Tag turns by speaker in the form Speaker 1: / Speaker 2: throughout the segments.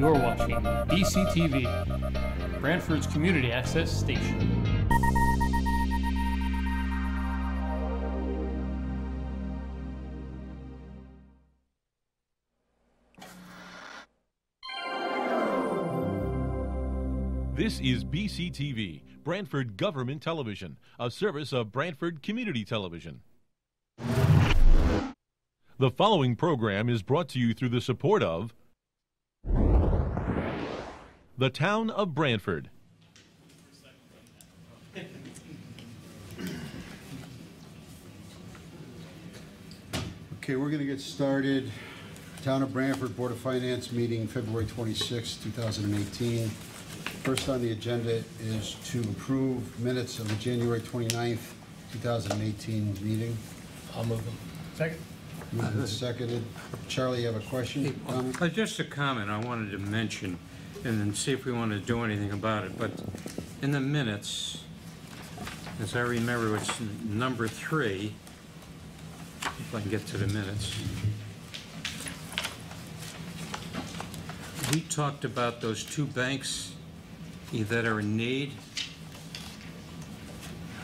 Speaker 1: You're watching BCTV, Branford's community access station.
Speaker 2: This is BCTV, Branford Government Television, a service of Branford Community Television. The following program is brought to you through the support of the Town of Branford.
Speaker 3: Okay, we're going to get started. Town of Branford Board of Finance meeting February 26, 2018. First on the agenda is to approve minutes of the January 29th, 2018 meeting.
Speaker 4: I'll move them. Second.
Speaker 3: Moved and seconded. Charlie, you have a question? Comment?
Speaker 5: Just a comment I wanted to mention and then see if we want to do anything about it. But in the minutes, as I remember, it's number 3, if I can get to the minutes. We talked about those 2 banks that are in need.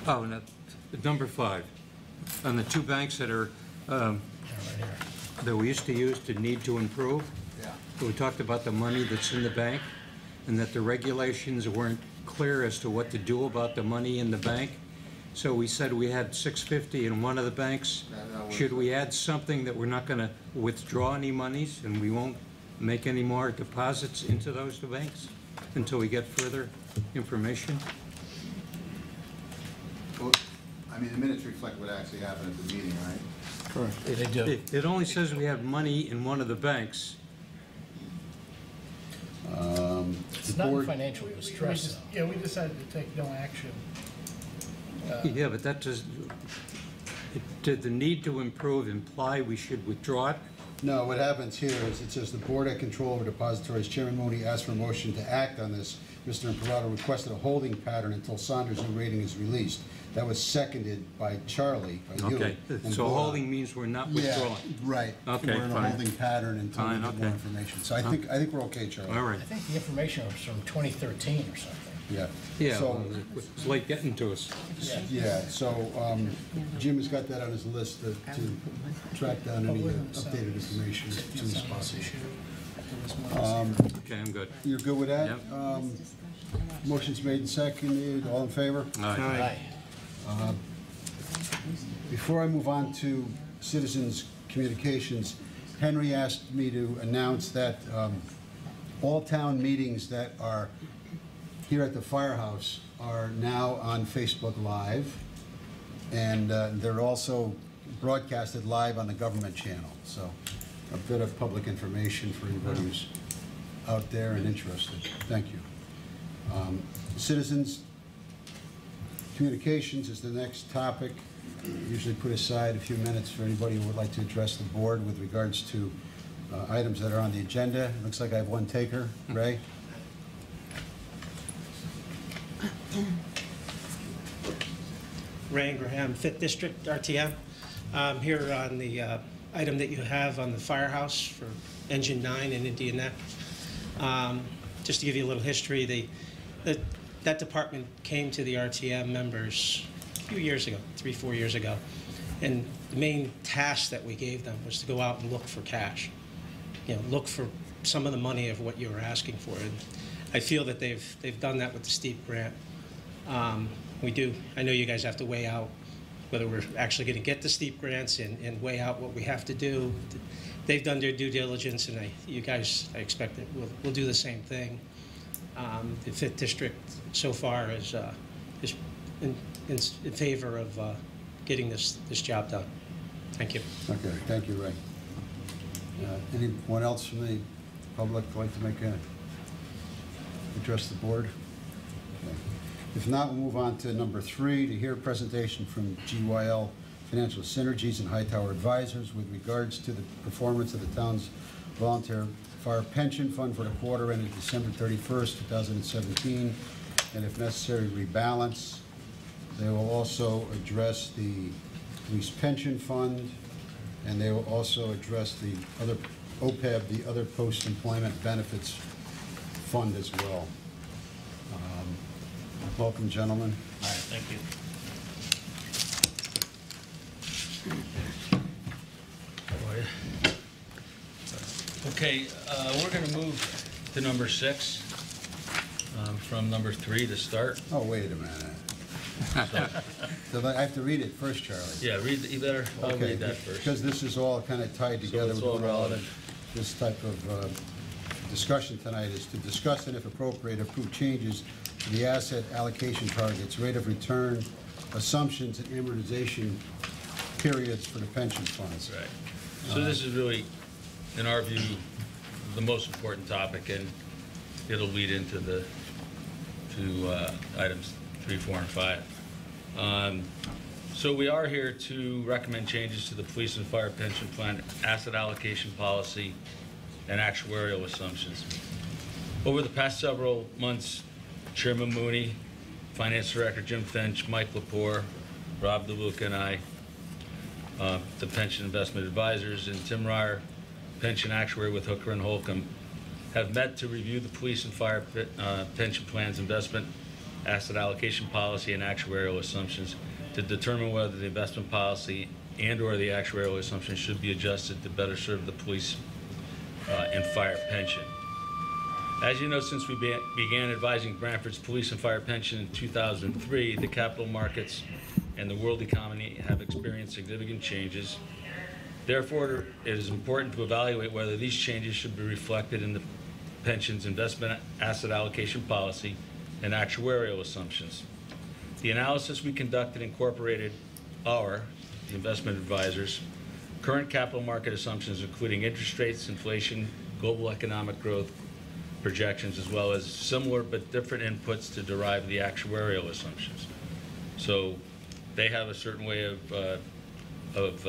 Speaker 5: Oh, no, number 5. On the 2 banks that are that we used to use to need to improve. Yeah. We talked about the money that's in the bank and that the regulations weren't clear as to what to do about the money in the bank. So we said we had $650 in one of the banks. Should we add something that we're not going to withdraw any monies and we won't make any more deposits into those 2 banks until we get further information?
Speaker 6: Well, I mean, the minutes reflect what actually happened at the meeting, right?
Speaker 3: Correct.
Speaker 4: They do.
Speaker 5: It only says we have money in one of the banks.
Speaker 4: It's not in financial distress.
Speaker 7: Yeah, we decided to take no action.
Speaker 5: Yeah, but that does, did the need to improve imply we should withdraw it?
Speaker 3: No, what happens here is it says the board had control over depositories. Chairman Mooney asked for a motion to act on this. Mr. Imperato requested a holding pattern until Saunders' new rating is released. That was seconded by Charlie, by you.
Speaker 5: Okay, so holding means we're not withdrawing.
Speaker 3: Yeah, right.
Speaker 5: Okay,
Speaker 3: We're in a
Speaker 5: fine.
Speaker 3: holding pattern until we
Speaker 5: Fine,
Speaker 3: get
Speaker 5: okay.
Speaker 3: more information. So I think we're okay, Charlie.
Speaker 5: All right.
Speaker 4: I think the information was from 2013 or something.
Speaker 3: Yeah.
Speaker 5: Yeah,
Speaker 3: So,
Speaker 5: well, it's late getting to us.
Speaker 3: yeah, so Jim has got that on his list to track down any updated information as soon as possible.
Speaker 5: Okay, I'm good.
Speaker 3: You're good with that?
Speaker 5: Yep.
Speaker 3: Motion's made and seconded. All in favor?
Speaker 4: Aye.
Speaker 3: Before I move on to citizens' communications, Henry asked me to announce that all town meetings that are here at the firehouse are now on Facebook Live, and they're also broadcasted live on the government channel. So a bit of public information for anybody who's out there and interested. Thank you. Citizens' communications is the next topic. Usually put aside a few minutes for anybody who would like to address the board with regards to items that are on the agenda. It looks like I have one taker. Ray?
Speaker 8: Ray Graham, 5th District, RTM. Here on the item that you have on the firehouse for Engine 9 in Indian Neck. Just to give you a little history, that department came to the RTM members a few years ago, 3-4 years ago, and the main task that we gave them was to go out and look for cash. You know, look for some of the money of what you were asking for. And I feel that they've done that with the STEEP grant. I know you guys have to weigh out whether we're actually going to get the STEEP grants and weigh out what we have to do. They've done their due diligence, and you guys, I expect that we'll do the same thing. The 5th District so far is in favor of getting this job done. Thank you.
Speaker 3: Okay, thank you, Ray. Anyone else from the public like to address the board? Okay. If not, we'll move on to number 3, to hear a presentation from GYL Financial Synergies and Hightower Advisors with regards to the performance of the town's volunteer fire pension fund for the quarter ended December 31st, 2017, and if necessary, rebalance. They will also address the police pension fund, and they will also address the other OPEB, the other post-employment benefits fund as well. Welcome, gentlemen.
Speaker 4: All right, thank you.
Speaker 9: Okay, we're going to move to number 6 from number 3 to start.
Speaker 3: Oh, wait a minute. So I have to read it first, Charlie.
Speaker 9: Yeah, you better
Speaker 3: Okay,
Speaker 9: read that first.
Speaker 3: because this is all kind of tied together
Speaker 9: it's
Speaker 3: with
Speaker 9: all relevant.
Speaker 3: this type of discussion tonight is to discuss and, if appropriate, approve changes to the asset allocation targets, rate of return, assumptions, and amortization periods for the pension funds.
Speaker 9: Right. So this is really, in our view, the most important topic, and it'll lead into the items 3, 4, and 5. So we are here to recommend changes to the police and fire pension plan asset allocation policy and actuarial assumptions. Over the past several months, Chairman Mooney, Finance Director Jim Finch, Mike Lepore, Rob DeLuca, and I, the pension investment advisors, and Tim Ryer, pension actuary with Hooker and Holcomb, have met to review the police and fire pension plans investment asset allocation policy and actuarial assumptions to determine whether the investment policy and/or the actuarial assumptions should be adjusted to better serve the police and fire pension. As you know, since we began advising Branford's police and fire pension in 2003, the capital markets and the world economy have experienced significant changes. Therefore, it is important to evaluate whether these changes should be reflected in the pension's investment asset allocation policy and actuarial assumptions. The analysis we conducted incorporated the investment advisors, current capital market assumptions, including interest rates, inflation, global economic growth projections, as well as similar but different inputs to derive the actuarial assumptions. So they have a certain way of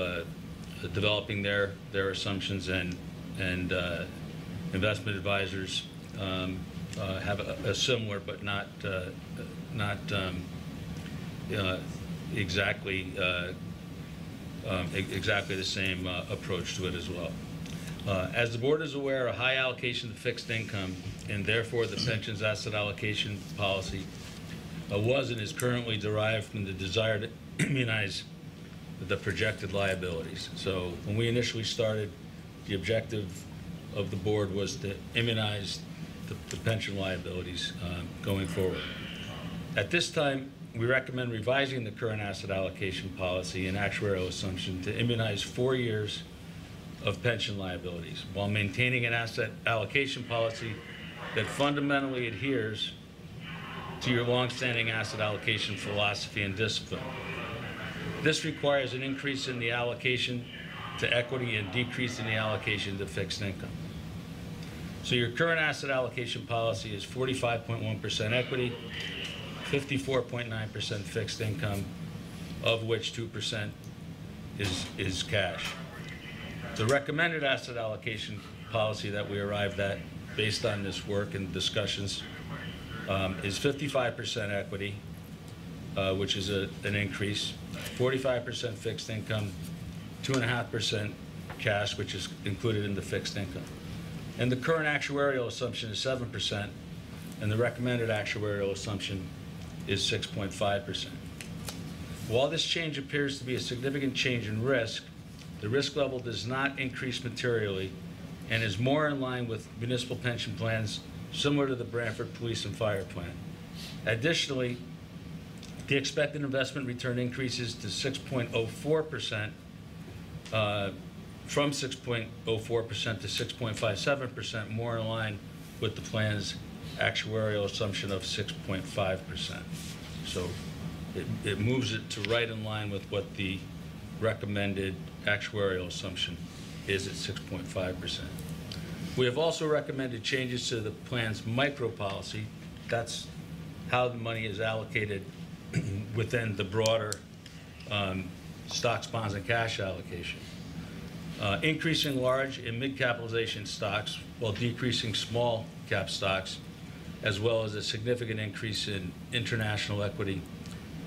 Speaker 9: developing their assumptions, and investment advisors have a similar but not exactly the same approach to it as well. As the board is aware, a high allocation to fixed income, and therefore the pension's asset allocation policy, was and is currently derived from the desire to immunize the projected liabilities. So when we initially started, the objective of the board was to immunize the pension liabilities going forward. At this time, we recommend revising the current asset allocation policy and actuarial assumption to immunize 4 years of pension liabilities while maintaining an asset allocation policy that fundamentally adheres to your longstanding asset allocation philosophy and discipline. This requires an increase in the allocation to equity and decrease in the allocation to fixed income. So your current asset allocation policy is 45.1% equity, 54.9% fixed income, of which 2% is cash. The recommended asset allocation policy that we arrived at based on this work and discussions is 55% equity, which is an increase, 45% fixed income, 2.5% cash, which is included in the fixed income. And the current actuarial assumption is 7%, and the recommended actuarial assumption is 6.5%. While this change appears to be a significant change in risk, the risk level does not increase materially and is more in line with municipal pension plans similar to the Branford Police and Fire Plan. Additionally, the expected investment return increases to 6.04%, from 6.04% to 6.57%, more in line with the plan's actuarial assumption of 6.5%. So it moves it to right in line with what the recommended actuarial assumption is at 6.5%. We have also recommended changes to the plan's micro policy. That's how the money is allocated within the broader stocks, bonds, and cash allocation. Increasing large and mid-capitalization stocks while decreasing small cap stocks, as well as a significant increase in international equity,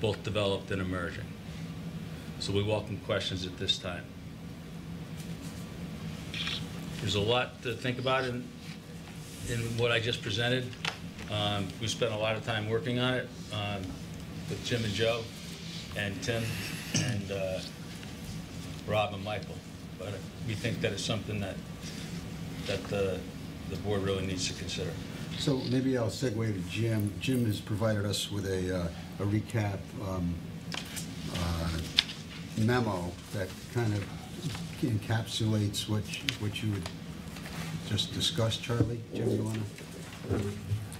Speaker 9: both developed and emerging. So we welcome questions at this time. There's a lot to think about in what I just presented. We spent a lot of time working on it with Jim and Joe and Tim and Rob and Michael. But we think that it's something that the board really needs to consider.
Speaker 3: So maybe I'll segue to Jim. Jim has provided us with a recap memo that kind of encapsulates what you would just discuss, Charlie. Jim, you want to?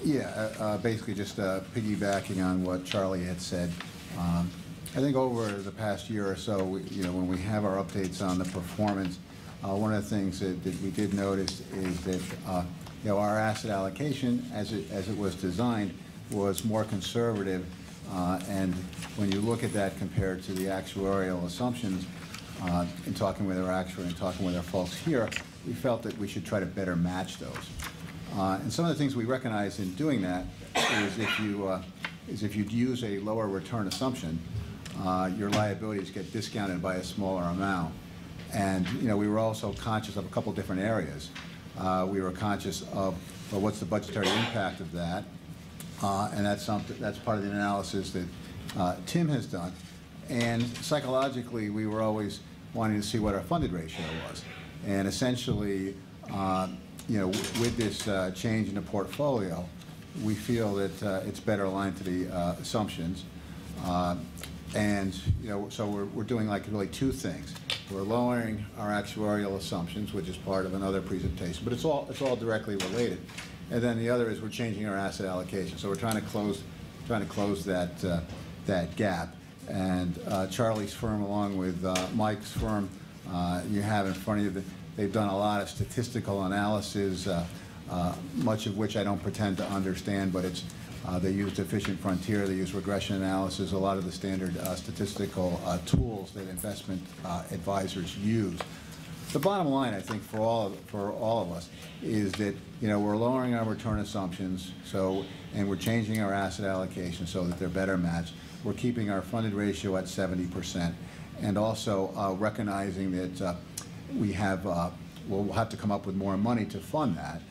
Speaker 6: Yeah, basically just piggybacking on what Charlie had said. I think over the past year or so, when we have our updates on the performance, one of the things that we did notice is that our asset allocation, as it was designed, was more conservative. And when you look at that compared to the actuarial assumptions, in talking with our actuary and talking with our folks here, we felt that we should try to better match those. And some of the things we recognize in doing that is if you use a lower return assumption, your liabilities get discounted by a smaller amount. And we were also conscious of a couple different areas. We were conscious of what's the budgetary impact of that, and that's part of the analysis that Tim has done. And psychologically, we were always wanting to see what our funded ratio was. And essentially, with this change in the portfolio, we feel that it's better aligned to the assumptions. And so we're doing like really two things. We're lowering our actuarial assumptions, which is part of another presentation, but it's all directly related. And then the other is we're changing our asset allocation. So we're trying to close that gap. And Charlie's firm, along with Mike's firm, you have in front of you, they've done a lot of statistical analysis, much of which I don't pretend to understand, but it's they used efficient frontier, they use regression analysis, a lot of the standard statistical tools that investment advisors use. The bottom line, I think, for all of us is that we're lowering our return assumptions, and we're changing our asset allocation so that they're better matched. We're keeping our funded ratio at 70%, and also recognizing that we'll have to come up with more money to fund that.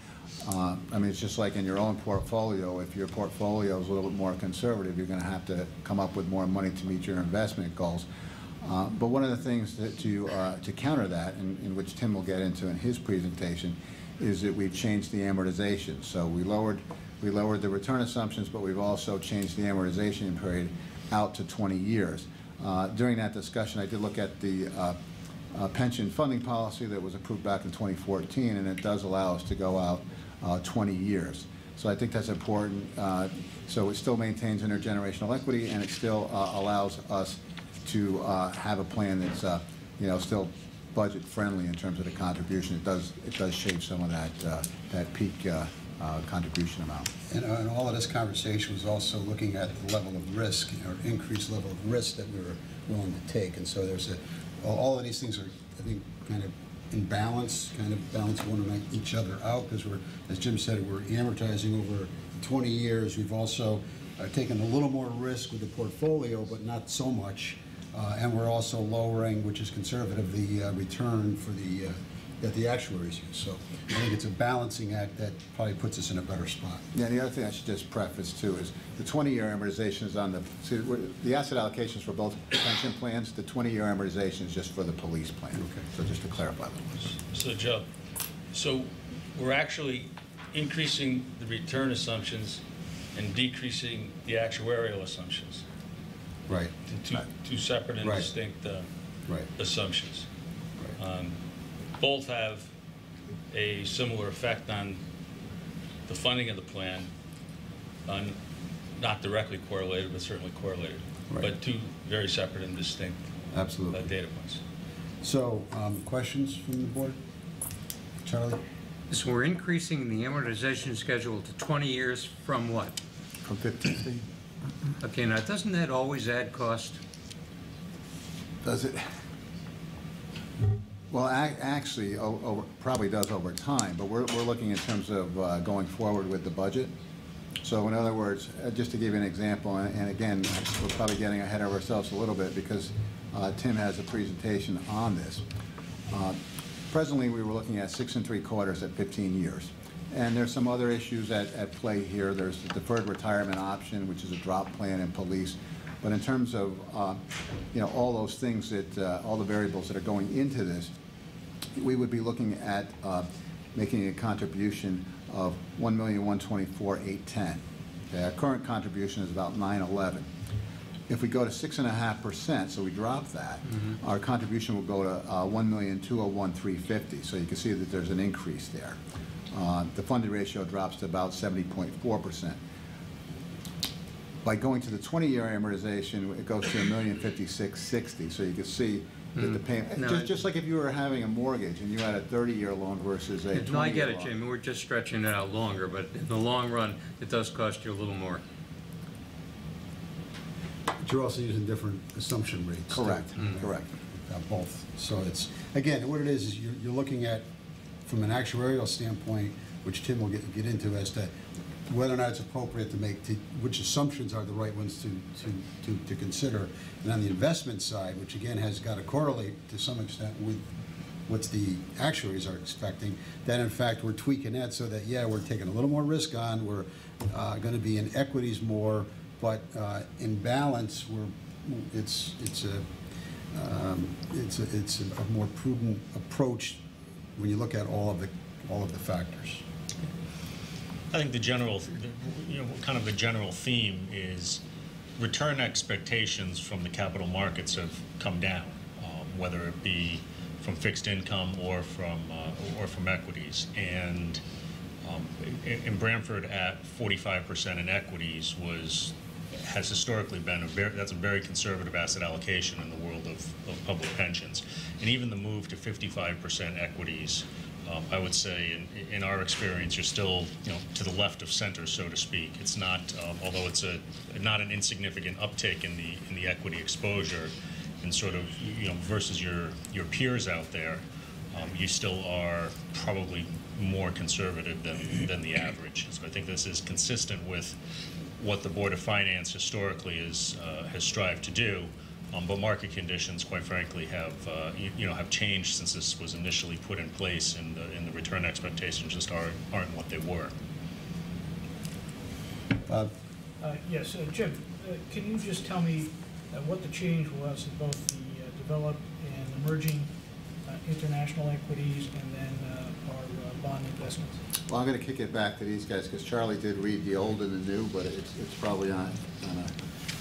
Speaker 6: I mean, it's just like in your own portfolio. If your portfolio is a little bit more conservative, you're going to have to come up with more money to meet your investment goals. But one of the things to counter that, in which Tim will get into in his presentation, is that we've changed the amortization. So we lowered the return assumptions, but we've also changed the amortization period out to 20 years. During that discussion, I did look at the pension funding policy that was approved back in 2014, and it does allow us to go out 20 years. So I think that's important. So it still maintains intergenerational equity, and it still allows us to have a plan that's still budget friendly in terms of the contribution. It does shape some of that peak contribution amount.
Speaker 3: And all of this conversation was also looking at the level of risk, or increased level of risk that we were willing to take. And so there's all of these things are, I think, kind of in balance, one each other out, because we're, as Jim said, we're amortizing over 20 years. We've also taken a little more risk with the portfolio, but not so much. And we're also lowering, which is conservative, the return for that the actuaries use. So I think it's a balancing act that probably puts us in a better spot.
Speaker 6: Yeah, the other thing I should just preface too is the 20-year amortization is on the asset allocations for both pension plans. The 20-year amortization is just for the police plan.
Speaker 3: Okay.
Speaker 6: So just to clarify that.
Speaker 9: So Joe, we're actually increasing the return assumptions and decreasing the actuarial assumptions.
Speaker 3: Right.
Speaker 9: Two separate and distinct assumptions.
Speaker 3: Right.
Speaker 9: Both have a similar effect on the funding of the plan, not directly correlated, but certainly correlated.
Speaker 3: Right.
Speaker 9: But two very separate and distinct
Speaker 3: Absolutely.
Speaker 9: Data points.
Speaker 3: So, questions from the board? Charlie?
Speaker 5: So we're increasing the amortization schedule to 20 years from what?
Speaker 3: From 50.
Speaker 5: Okay, now doesn't that always add cost?
Speaker 6: Does it? Well, actually, probably does over time, but we're looking in terms of going forward with the budget. So in other words, just to give you an example, and again, we're probably getting ahead of ourselves a little bit because Tim has a presentation on this. Presently, we were looking at 6 3/4 at 15 years. And there's some other issues at play here. There's the deferred retirement option, which is a drop plan in police. But in terms of, all those things that, all the variables that are going into this, we would be looking at making a contribution of $1,124,810. Okay, our current contribution is about $911. If we go to 6.5%, so we drop that, our contribution will go to $1,201,350. So you can see that there's an increase there. The funded ratio drops to about 70.4%. By going to the 20-year amortization, it goes to $1,056,060. So you can see that the payment,
Speaker 5: No,
Speaker 6: just like if you were having a mortgage and you had a 30-year loan versus a 20-year
Speaker 5: No, I get it,
Speaker 6: loan.
Speaker 5: Jim. We're just stretching it out longer, but in the long run, it does cost you a little more.
Speaker 3: But you're also using different assumption rates.
Speaker 6: Correct, correct.
Speaker 3: Both. So it's, again, what it is you're looking at from an actuarial standpoint, which Tim will get into as to whether or not it's appropriate to make, which assumptions are the right ones to consider. And on the investment side, which again has got to correlate to some extent with what the actuaries are expecting, that in fact we're tweaking that so that, yeah, we're taking a little more risk on, we're going to be in equities more, but in balance, it's a more prudent approach when you look at all of the factors.
Speaker 10: I think the general, kind of the general theme is return expectations from the capital markets have come down, whether it be from fixed income or from equities. And in Branford, at 45% in equities has historically been that's a very conservative asset allocation in the world of public pensions. And even the move to 55% equities, I would say, in our experience, you're still, to the left of center, so to speak. It's not, although it's not an insignificant uptick in the equity exposure, and sort of, versus your peers out there, you still are probably more conservative than the average. So I think this is consistent with what the Board of Finance historically has strived to do. But market conditions, quite frankly, have changed since this was initially put in place, and the return expectations just aren't what they were.
Speaker 7: Yes, Jim, can you just tell me what the change was in both the developed and emerging international equities and then our bond investments?
Speaker 6: Well, I'm going to kick it back to these guys because Charlie did read the old and the new, but it's probably on a.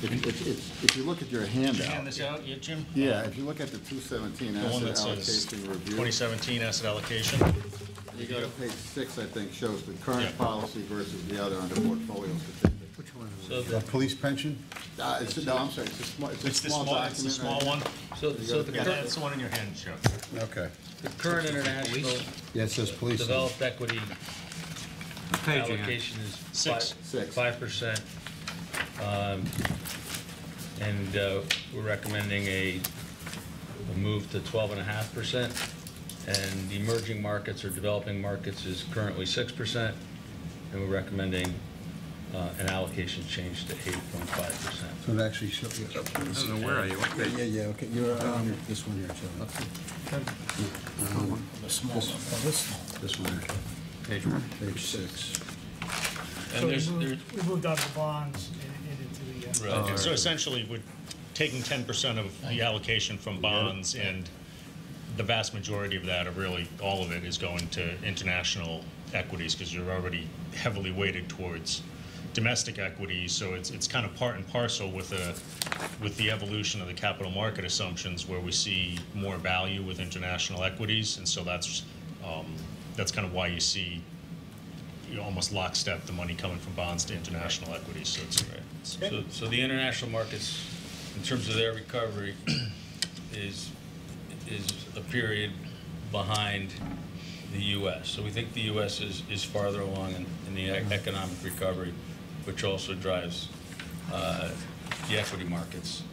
Speaker 6: If you look at your handout.
Speaker 10: Did you hand this out yet, Jim?
Speaker 6: Yeah, if you look at the 217
Speaker 10: the one that
Speaker 6: asset
Speaker 10: says
Speaker 6: allocation review.
Speaker 10: 2017 asset allocation.
Speaker 6: You go to page 6, I think, shows the current
Speaker 10: Yeah.
Speaker 6: policy versus the other under portfolio statistics.
Speaker 7: Which one?
Speaker 10: So
Speaker 3: The police pension?
Speaker 6: No, I'm sorry, it's a small document.
Speaker 10: It's the small one.
Speaker 9: So
Speaker 10: Yeah, that's the one in your hand, Joe.
Speaker 3: Okay.
Speaker 9: the current international
Speaker 3: Yeah, it says police.
Speaker 9: developed equity
Speaker 5: Page again.
Speaker 9: allocation is
Speaker 10: Six.
Speaker 9: 5%. And we're recommending a move to 12.5%. And the emerging markets or developing markets is currently 6%. And we're recommending an allocation change to 8.5%.
Speaker 3: So it actually shows.
Speaker 5: I don't know, where are you? What page?
Speaker 3: Yeah, okay. You're on this one here, Charlie.
Speaker 4: The small one.
Speaker 3: This one here.
Speaker 5: Page one.
Speaker 3: Page 6.
Speaker 10: And
Speaker 7: So
Speaker 10: there's
Speaker 7: we moved out of the bonds and into the.
Speaker 10: right. So essentially, we're taking 10% of the allocation from bonds, and the vast majority of that, or really all of it, is going to international equities because you're already heavily weighted towards domestic equities. So it's kind of part and parcel with the evolution of the capital market assumptions, where we see more value with international equities, and so that's kind of why you see almost lockstep the money coming from bonds to international equities. So it's
Speaker 9: So the international markets, in terms of their recovery, is a period behind the U.S. So we think the U.S. is farther along in the economic recovery, which also drives the equity markets.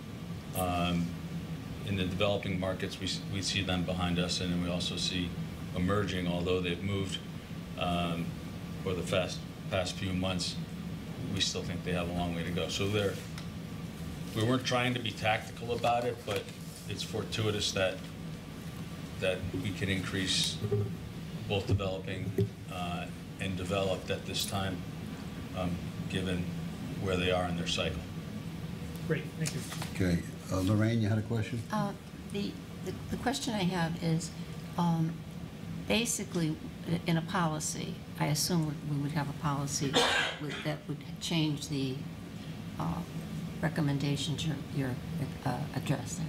Speaker 9: In the developing markets, we see them behind us, and then we also see emerging, although they've moved for the past few months, we still think they have a long way to go. So we weren't trying to be tactical about it, but it's fortuitous that we can increase both developing and developed at this time, given where they are in their cycle.
Speaker 7: Great, thank you.
Speaker 3: Okay, Lorraine, you had a question?
Speaker 11: The question I have is, basically, in a policy, I assume we would have a policy that would change the recommendations you're addressing.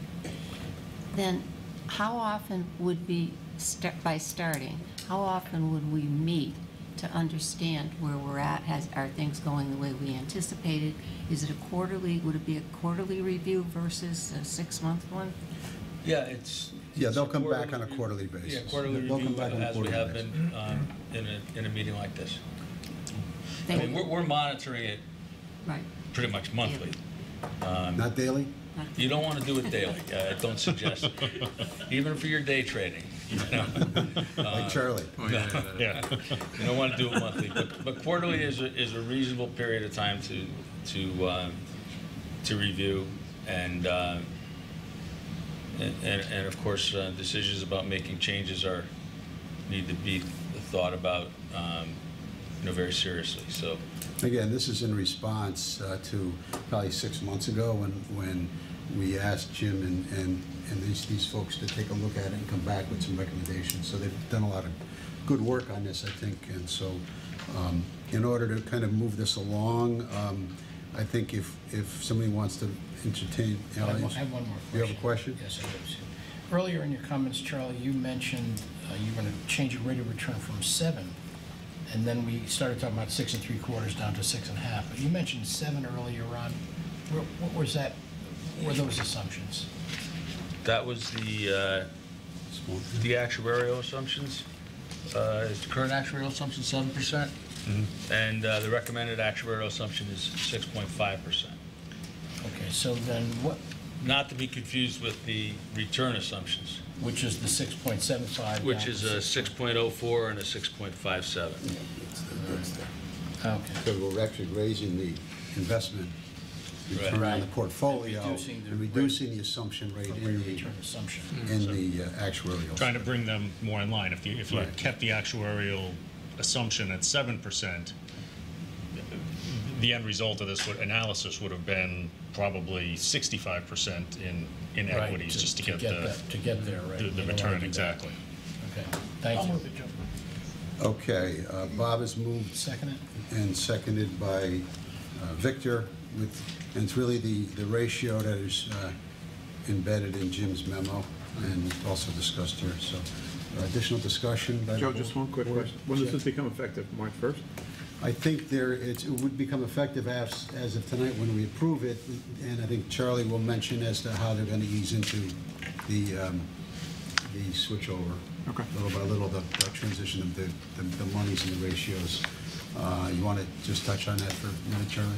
Speaker 11: Then how often would be, by starting, how often would we meet to understand where we're at? Are things going the way we anticipated? Is it a quarterly, would it be a quarterly review versus a 6-month one?
Speaker 9: Yeah,
Speaker 3: They'll come back on a quarterly basis.
Speaker 9: Yeah, quarterly
Speaker 3: They'll
Speaker 9: review,
Speaker 3: come back on a
Speaker 9: as we
Speaker 3: quarterly
Speaker 9: have
Speaker 3: basis.
Speaker 9: been in a meeting like this. I
Speaker 11: Thank
Speaker 9: mean,
Speaker 11: you.
Speaker 9: we're monitoring it
Speaker 11: Right.
Speaker 9: pretty much monthly.
Speaker 3: Not daily?
Speaker 9: You don't want to do it daily. Don't suggest it. Even for your day trading. You know?
Speaker 3: Like Charlie.
Speaker 10: Yeah.
Speaker 9: You don't want to do it monthly, but quarterly is a reasonable period of time to review and of course decisions about making changes need to be thought about very seriously. So
Speaker 3: Again, this is in response to probably 6 months ago when we asked Jim and these folks to take a look at it and come back with some recommendations. So they've done a lot of good work on this, I think. And so in order to kind of move this along, I think if somebody wants to entertain,
Speaker 4: I have one more question.
Speaker 3: You have a question?
Speaker 4: Yes, I do. Earlier in your comments, Charlie, you mentioned you were going to change your rate of return from 7, and then we started talking about 6 3/4 down to 6.5. But you mentioned 7 earlier on. What was that? What were those assumptions?
Speaker 9: that was the actuarial assumptions. Is the current actuarial assumption 7%? And the recommended actuarial assumption is 6.5%.
Speaker 4: Okay, so then what?
Speaker 9: Not to be confused with the return assumptions,
Speaker 4: Which is the 6.75?
Speaker 9: which is a 6.04 and a 6.57.
Speaker 4: Okay.
Speaker 3: So we're actually raising the investment return on the portfolio and reducing the assumption rate in the
Speaker 4: Return assumption.
Speaker 3: actuarial.
Speaker 10: Trying to bring them more in line. If you kept the actuarial assumption at 7%, the end result of this analysis would have been probably 65% in equities,
Speaker 4: Right,
Speaker 10: just to get
Speaker 4: there, right?
Speaker 10: the
Speaker 4: You don't
Speaker 10: return
Speaker 4: wanna do
Speaker 10: exactly.
Speaker 4: that. Okay, thank you.
Speaker 3: Okay, Bob has moved
Speaker 4: Second it?
Speaker 3: and seconded by Victor, and it's really the ratio that is embedded in Jim's memo and also discussed here. So additional discussion by the
Speaker 12: Joe,
Speaker 3: board?
Speaker 12: just one quick question. When does this become effective? March 1st?
Speaker 3: I think it would become effective as of tonight when we approve it, and I think Charlie will mention as to how they're going to ease into the switchover.
Speaker 12: Okay.
Speaker 3: Little by little, the transition of the monies and the ratios. You want to just touch on that for a minute, Charlie?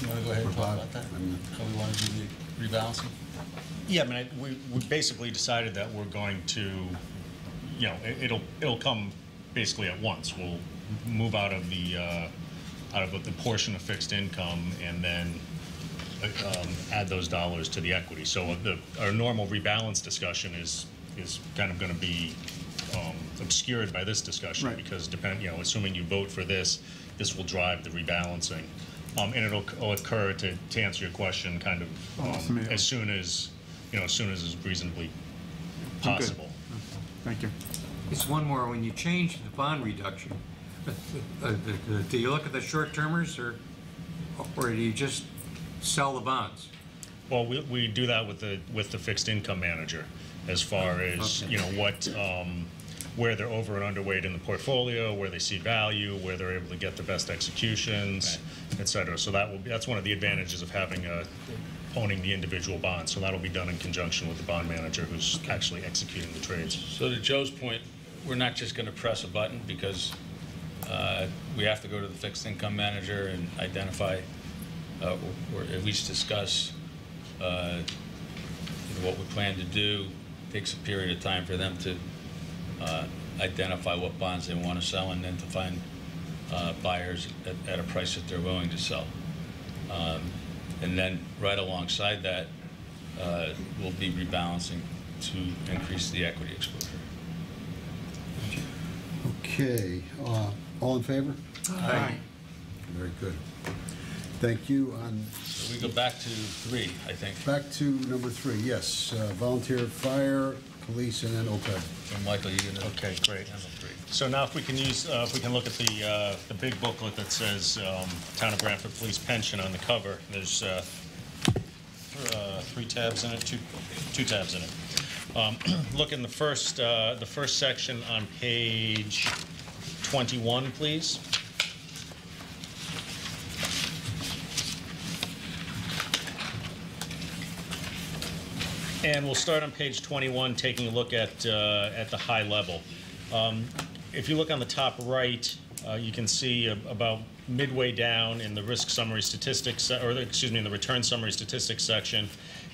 Speaker 9: You want to go ahead and
Speaker 3: Or
Speaker 9: talk
Speaker 3: Bob?
Speaker 9: about that?
Speaker 3: I mean,
Speaker 9: How we want to do the rebalancing?
Speaker 10: Yeah, I mean, we basically decided that we're going to, it'll come basically at once. We'll move out of the portion of fixed income and then add those dollars to the equity. So our normal rebalance discussion is kind of going to be obscured by this discussion,
Speaker 12: Right.
Speaker 10: because assuming you vote for this will drive the rebalancing, and it'll occur, to answer your question, kind of
Speaker 12: Awesome, yeah.
Speaker 10: as soon as is reasonably possible.
Speaker 12: Thank you.
Speaker 5: It's one more, when you change the bond reduction, do you look at the short-termers or do you just sell the bonds?
Speaker 10: Well, we do that with the fixed income manager, as far as where they're over and underweight in the portfolio, where they see value, where they're able to get the best executions, et cetera. So that's one of the advantages of owning the individual bonds. So that'll be done in conjunction with the bond manager who's actually executing the trades.
Speaker 9: So to Joe's point, we're not just going to press a button, because we have to go to the fixed income manager and identify or at least discuss what we plan to do. It takes a period of time for them to identify what bonds they want to sell, and then to find buyers at a price that they're willing to sell. And then right alongside that, we'll be rebalancing to increase the equity exposure.
Speaker 3: Okay, All in favor?
Speaker 9: Aye.
Speaker 3: Very good. Thank you. On
Speaker 9: So we go back to 3, I think.
Speaker 3: back to number 3, yes, volunteer fire, police, and then OPEB.
Speaker 9: So Michael, you gonna?
Speaker 10: Okay, great.
Speaker 9: Handle 3.
Speaker 10: So now if we can use, if we can look at the big booklet that says Town of Branford Police Pension on the cover, there's 3 tabs in it, two tabs in it. Look in the first section on page 21, please. And we'll start on page 21, taking a look at the high level. If you look on the top right, you can see about midway down in the risk summary statistics, or excuse me, in the return summary statistics section,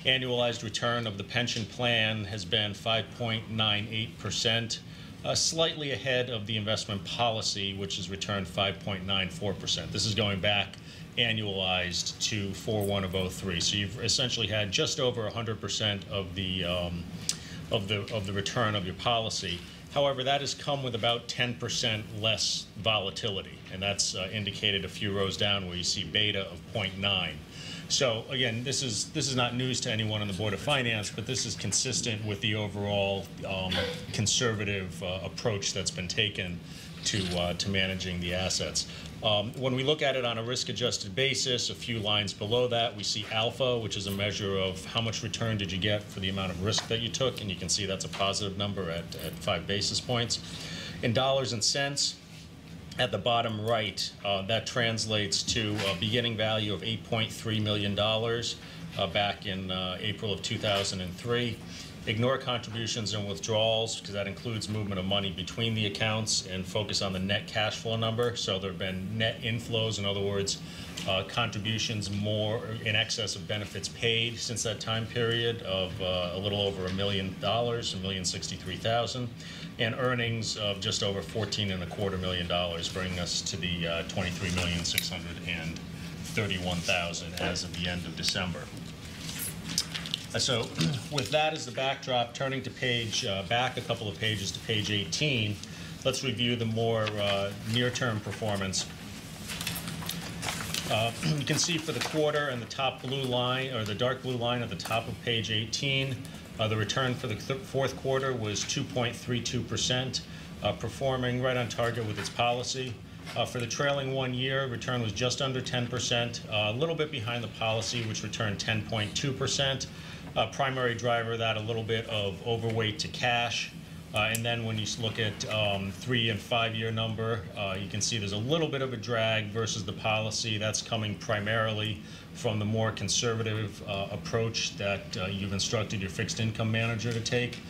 Speaker 10: annualized return of the pension plan has been 5.98%, slightly ahead of the investment policy, which has returned 5.94%. This is going back annualized to 4/1 of 03. So you've essentially had just over 100% of the return of your policy. However, that has come with about 10% less volatility, and that's indicated a few rows down where you see beta of 0.9. So again, this is not news to anyone on the Board of Finance, but this is consistent with the overall conservative approach that's been taken to managing the assets. When we look at it on a risk-adjusted basis, a few lines below that, we see alpha, which is a measure of how much return did you get for the amount of risk that you took, and you can see that's a positive number at 5 basis points. In dollars and cents, at the bottom right, that translates to a beginning value of $8.3 million back in April of 2003. Ignore contributions and withdrawals, because that includes movement of money between the accounts, and focus on the net cash flow number. So there have been net inflows, in other words, contributions more in excess of benefits paid since that time period of a little over $1 million, $1,063,000, and earnings of just over $14.25 million, bringing us to the $23,631,000 as of the end of December. So with that as the backdrop, turning to back a couple of pages to page 18, let's review the more near-term performance. You can see for the quarter and the top blue line, or the dark blue line at the top of page 18, the return for the fourth quarter was 2.32%, performing right on target with its policy. For the trailing 1 year, return was just under 10%, a little bit behind the policy, which returned 10.2%. Primary driver, that a little bit of overweight to cash. And then when you look at 3 and 5 year number, you can see there's a little bit of a drag versus the policy. That's coming primarily from the more conservative approach that you've instructed your fixed income manager to take.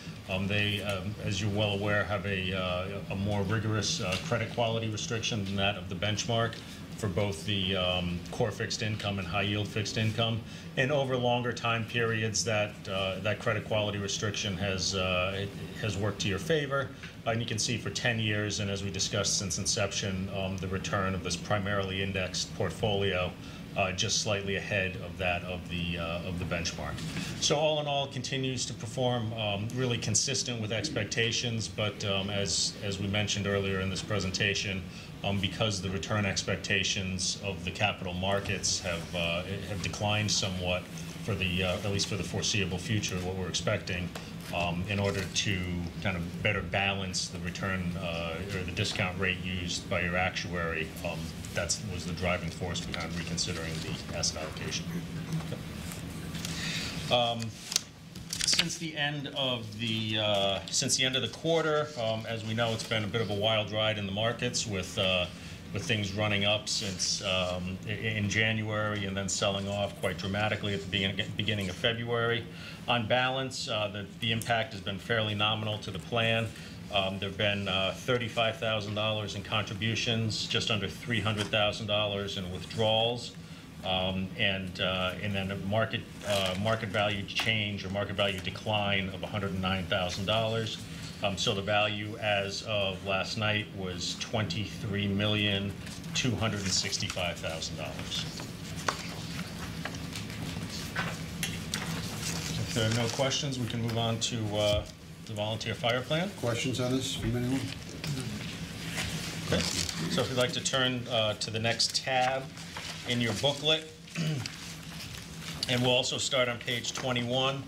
Speaker 10: They, as you're well aware, have a more rigorous credit quality restriction than that of the benchmark for both the core fixed income and high yield fixed income. And over longer time periods, that credit quality restriction has worked to your favor. And you can see for 10 years, and as we discussed since inception, the return of this primarily indexed portfolio just slightly ahead of that of the benchmark. So all in all, continues to perform really consistent with expectations, but as we mentioned earlier in this presentation, because the return expectations of the capital markets have declined somewhat for the at least for the foreseeable future, what we're expecting, in order to kind of better balance the return or the discount rate used by your actuary. That was the driving force behind reconsidering the asset allocation. Since the end of the quarter, as we know, it's been a bit of a wild ride in the markets with things running up since in January and then selling off quite dramatically at the beginning of February. On balance, the impact has been fairly nominal to the plan. There have been $35,000 in contributions, just under $300,000 in withdrawals, and then a market value change or market value decline of $109,000. So the value as of last night was $23,265,000. If there are no questions, we can move on to the volunteer fire plan.
Speaker 3: Questions on this from anyone?
Speaker 10: Okay. So if you'd like to turn to the next tab in your booklet, and we'll also start on page 21.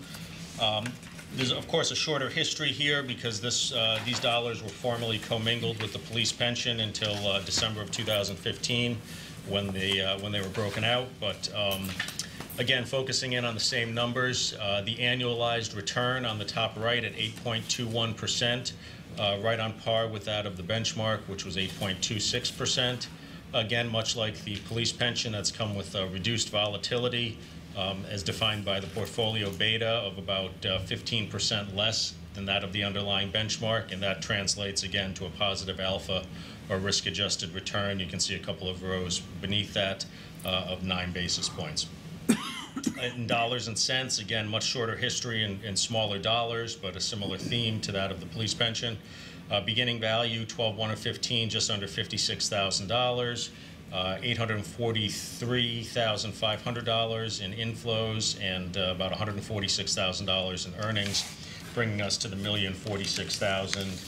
Speaker 10: There's, of course, a shorter history here because these dollars were formally commingled with the police pension until December of 2015 when they were broken out. But again, focusing in on the same numbers, the annualized return on the top right at 8.21%, right on par with that of the benchmark, which was 8.26%. Again, much like the police pension, that's come with reduced volatility, as defined by the portfolio beta of about 15% less than that of the underlying benchmark, and that translates again to a positive alpha or risk-adjusted return. You can see a couple of rows beneath that of 9 basis points. In dollars and cents, again, much shorter history in smaller dollars, but a similar theme to that of the police pension. Beginning value 12/1/15, just under $56,000. $843,500 in inflows and about $146,000 in earnings, bringing us to the $1,046,000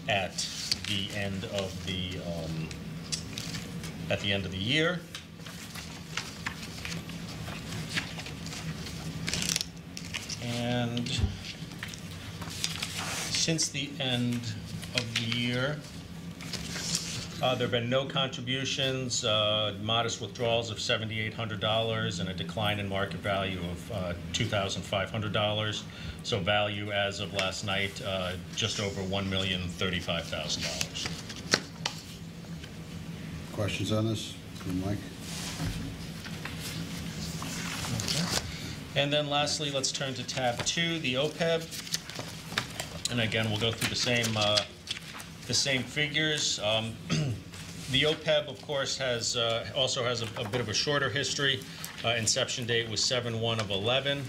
Speaker 10: at the end of the year. And since the end of the year, there have been no contributions, modest withdrawals of $7,800, and a decline in market value of $2,500. So value as of last night, just over $1,035,000.
Speaker 3: Questions on this from Mike?
Speaker 10: And then lastly, let's turn to tab 2, the OPEB. And again, we'll go through the same figures. The OPEB, of course, also has a bit of a shorter history. Inception date was 7/1/11.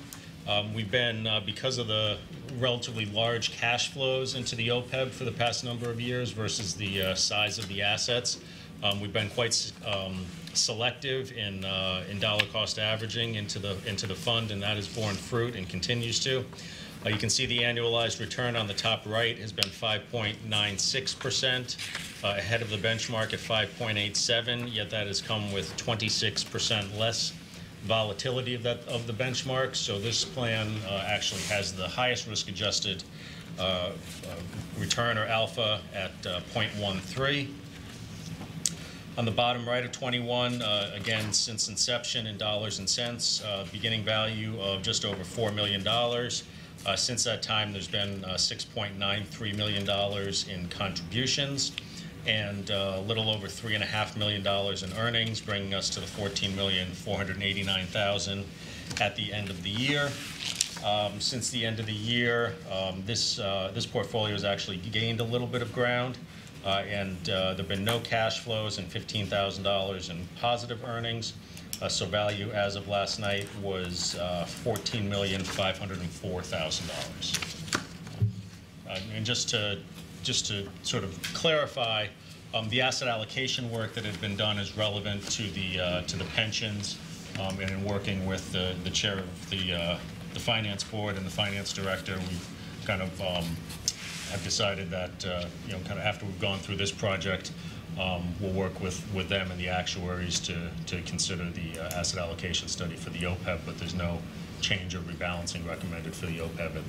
Speaker 10: We've been, because of the relatively large cash flows into the OPEB for the past number of years versus the size of the assets, we've been quite selective in dollar cost averaging into the fund, and that has borne fruit and continues to. You can see the annualized return on the top right has been 5.96%, ahead of the benchmark at 5.87, yet that has come with 26% less volatility of the benchmark. So this plan actually has the highest risk-adjusted return or alpha at 0.13. On the bottom right of 21, again, since inception in dollars and cents, beginning value of just over $4 million. Since that time, there's been $6.93 million in contributions and a little over $3.5 million in earnings, bringing us to the $14,489,000 at the end of the year. Since the end of the year, this portfolio has actually gained a little bit of ground, and there have been no cash flows and $15,000 in positive earnings. So value as of last night was $14,504,000. And just to sort of clarify, the asset allocation work that had been done is relevant to the pensions, and in working with the chair of the finance board and the finance director, we kind of have decided that kind of after we've gone through this project, we'll work with them and the actuaries to consider the asset allocation study for the OPEB, but there's no change or rebalancing recommended for the OPEB at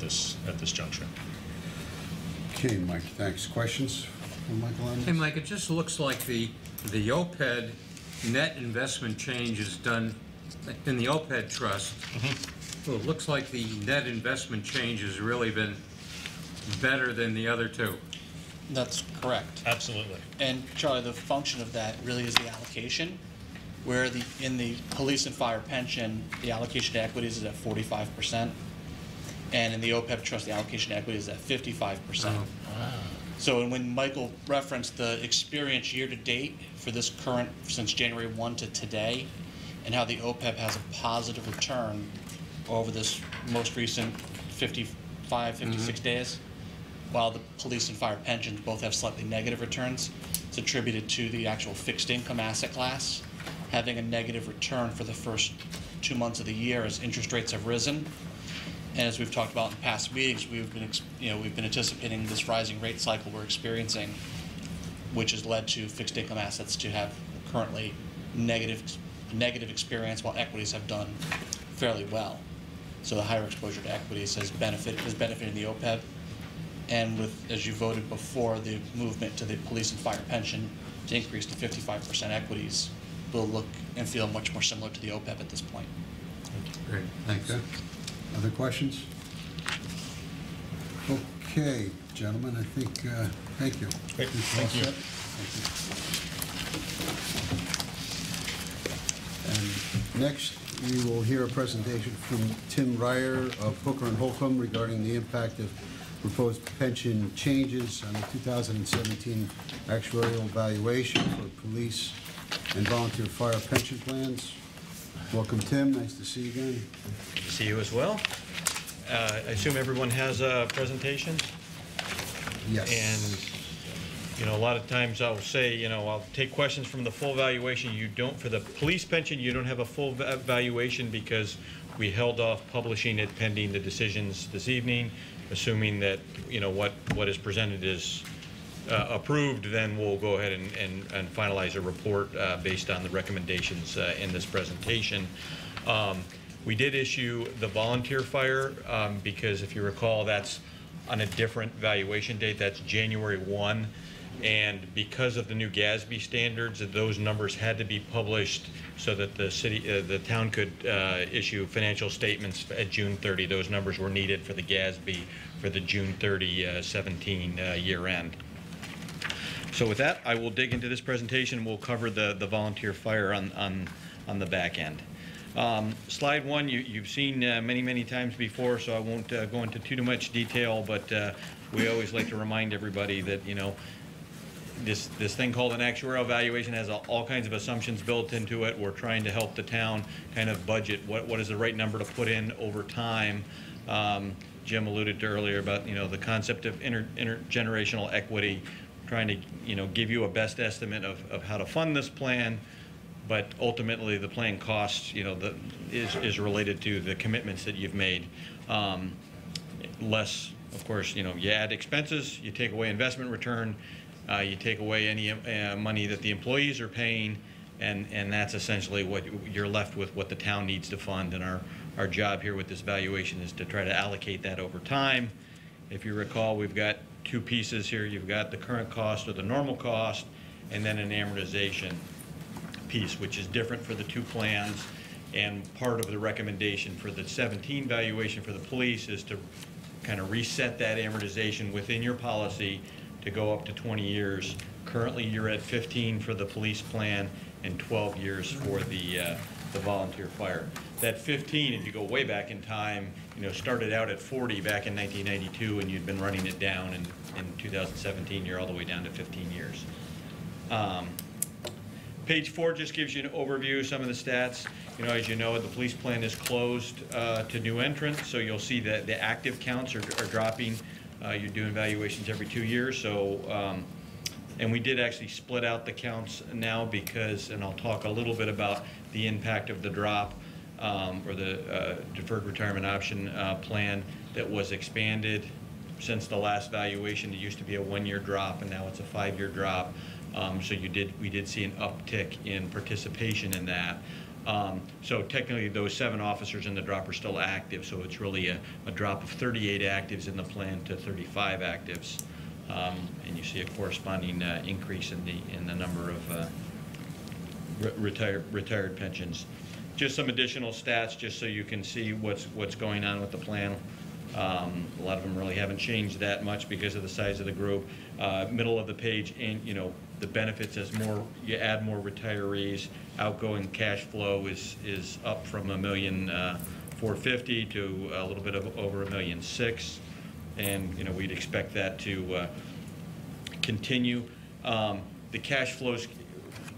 Speaker 10: this juncture.
Speaker 3: Okay, Mike, thanks. Questions from Michael on this?
Speaker 5: Hey, Mike, it just looks like the OPEB net investment change is done in the OPEB trust. Mm-hmm. Well, it looks like the net investment change has really been better than the other two.
Speaker 13: That's correct.
Speaker 10: Absolutely.
Speaker 13: And Charlie, the function of that really is the allocation, where in the police and fire pension, the allocation to equities is at 45%, and in the OPEB trust, the allocation to equities is at 55%. Oh. Wow. So when Michael referenced the experience year to date for this current, since January 1 to today, and how the OPEB has a positive return over this most recent 55, 56 days, while the police and fire pensions both have slightly negative returns, it's attributed to the actual fixed income asset class having a negative return for the first 2 months of the year as interest rates have risen. And as we've talked about in past meetings, we've been anticipating this rising rate cycle we're experiencing which has led to fixed income assets to have currently negative experience, while equities have done fairly well. So the higher exposure to equities is benefiting the OPEB. And with, as you voted before, the movement to the police and fire pension to increase to 55% equities will look and feel much more similar to the OPEB at this point.
Speaker 3: Great, thanks. Okay. Other questions? Okay, gentlemen, I think, thank you.
Speaker 10: Great. Thank you.
Speaker 3: And next, we will hear a presentation from Tim Ryer of Hooker and Holcomb regarding the impact of proposed pension changes on the 2017 actuarial valuation for police and volunteer fire pension plans. Welcome, Tim. Nice to see you again.
Speaker 14: Good to see you as well. I assume everyone has a presentation?
Speaker 3: Yes.
Speaker 14: And, you know, a lot of times I'll say, you know, I'll take questions from the full valuation. You don't, for the police pension, you don't have a full valuation because we held off publishing it pending the decisions this evening, assuming that, you know, what is presented is approved, then we'll go ahead and finalize a report based on the recommendations in this presentation. We did issue the volunteer fire because if you recall, that's on a different valuation date. That's January 1. And because of the new GASB standards, those numbers had to be published so that the town could issue financial statements at June 30. Those numbers were needed for the GASB for the June 30, 17 year end. So with that, I will dig into this presentation. We'll cover the volunteer fire on the back end. Slide 1, you've seen many times before, so I won't go into too much detail, but we always like to remind everybody that, you know, this thing called an actuarial valuation has all kinds of assumptions built into it. We're trying to help the town kind of budget what is the right number to put in over time. Jim alluded to earlier about, you know, the concept of intergenerational equity, trying to, you know, give you a best estimate of how to fund this plan, but ultimately the plan costs, you know, is related to the commitments that you've made. Less, of course, you know, you add expenses, you take away investment return, you take away any money that the employees are paying, and that's essentially what you're left with, what the town needs to fund. And our job here with this valuation is to try to allocate that over time. If you recall, we've got two pieces here. You've got the current cost or the normal cost, and then an amortization piece, which is different for the two plans. And part of the recommendation for the 17 valuation for the police is to kind of reset that amortization within your policy to go up to 20 years. Currently, you're at 15 for the police plan and 12 years for the volunteer fire. That 15, if you go way back in time, you know, started out at 40 back in 1992, and you'd been running it down, and in 2017, you're all the way down to 15 years. Page 4 just gives you an overview of some of the stats. You know, as you know, the police plan is closed to new entrants, so you'll see that the active counts are dropping. You're doing valuations every 2 years, so and we did actually split out the counts now because, and I'll talk a little bit about the impact of the drop or the deferred retirement option plan that was expanded since the last valuation. It used to be a 1-year drop, and now it's a 5-year drop. So we did see an uptick in participation in that. So technically those 7 officers in the drop are still active, so it's really a drop of 38 actives in the plan to 35 actives. And you see a corresponding increase in the number of retired pensions. Just some additional stats just so you can see what's going on with the plan. A lot of them really haven't changed that much because of the size of the group. Middle of the page, and you know, the benefits as you add more retirees. Outgoing cash flow is up from $1,450,000 to a little bit over $1,600,000, and you know, we'd expect that to continue. The cash flows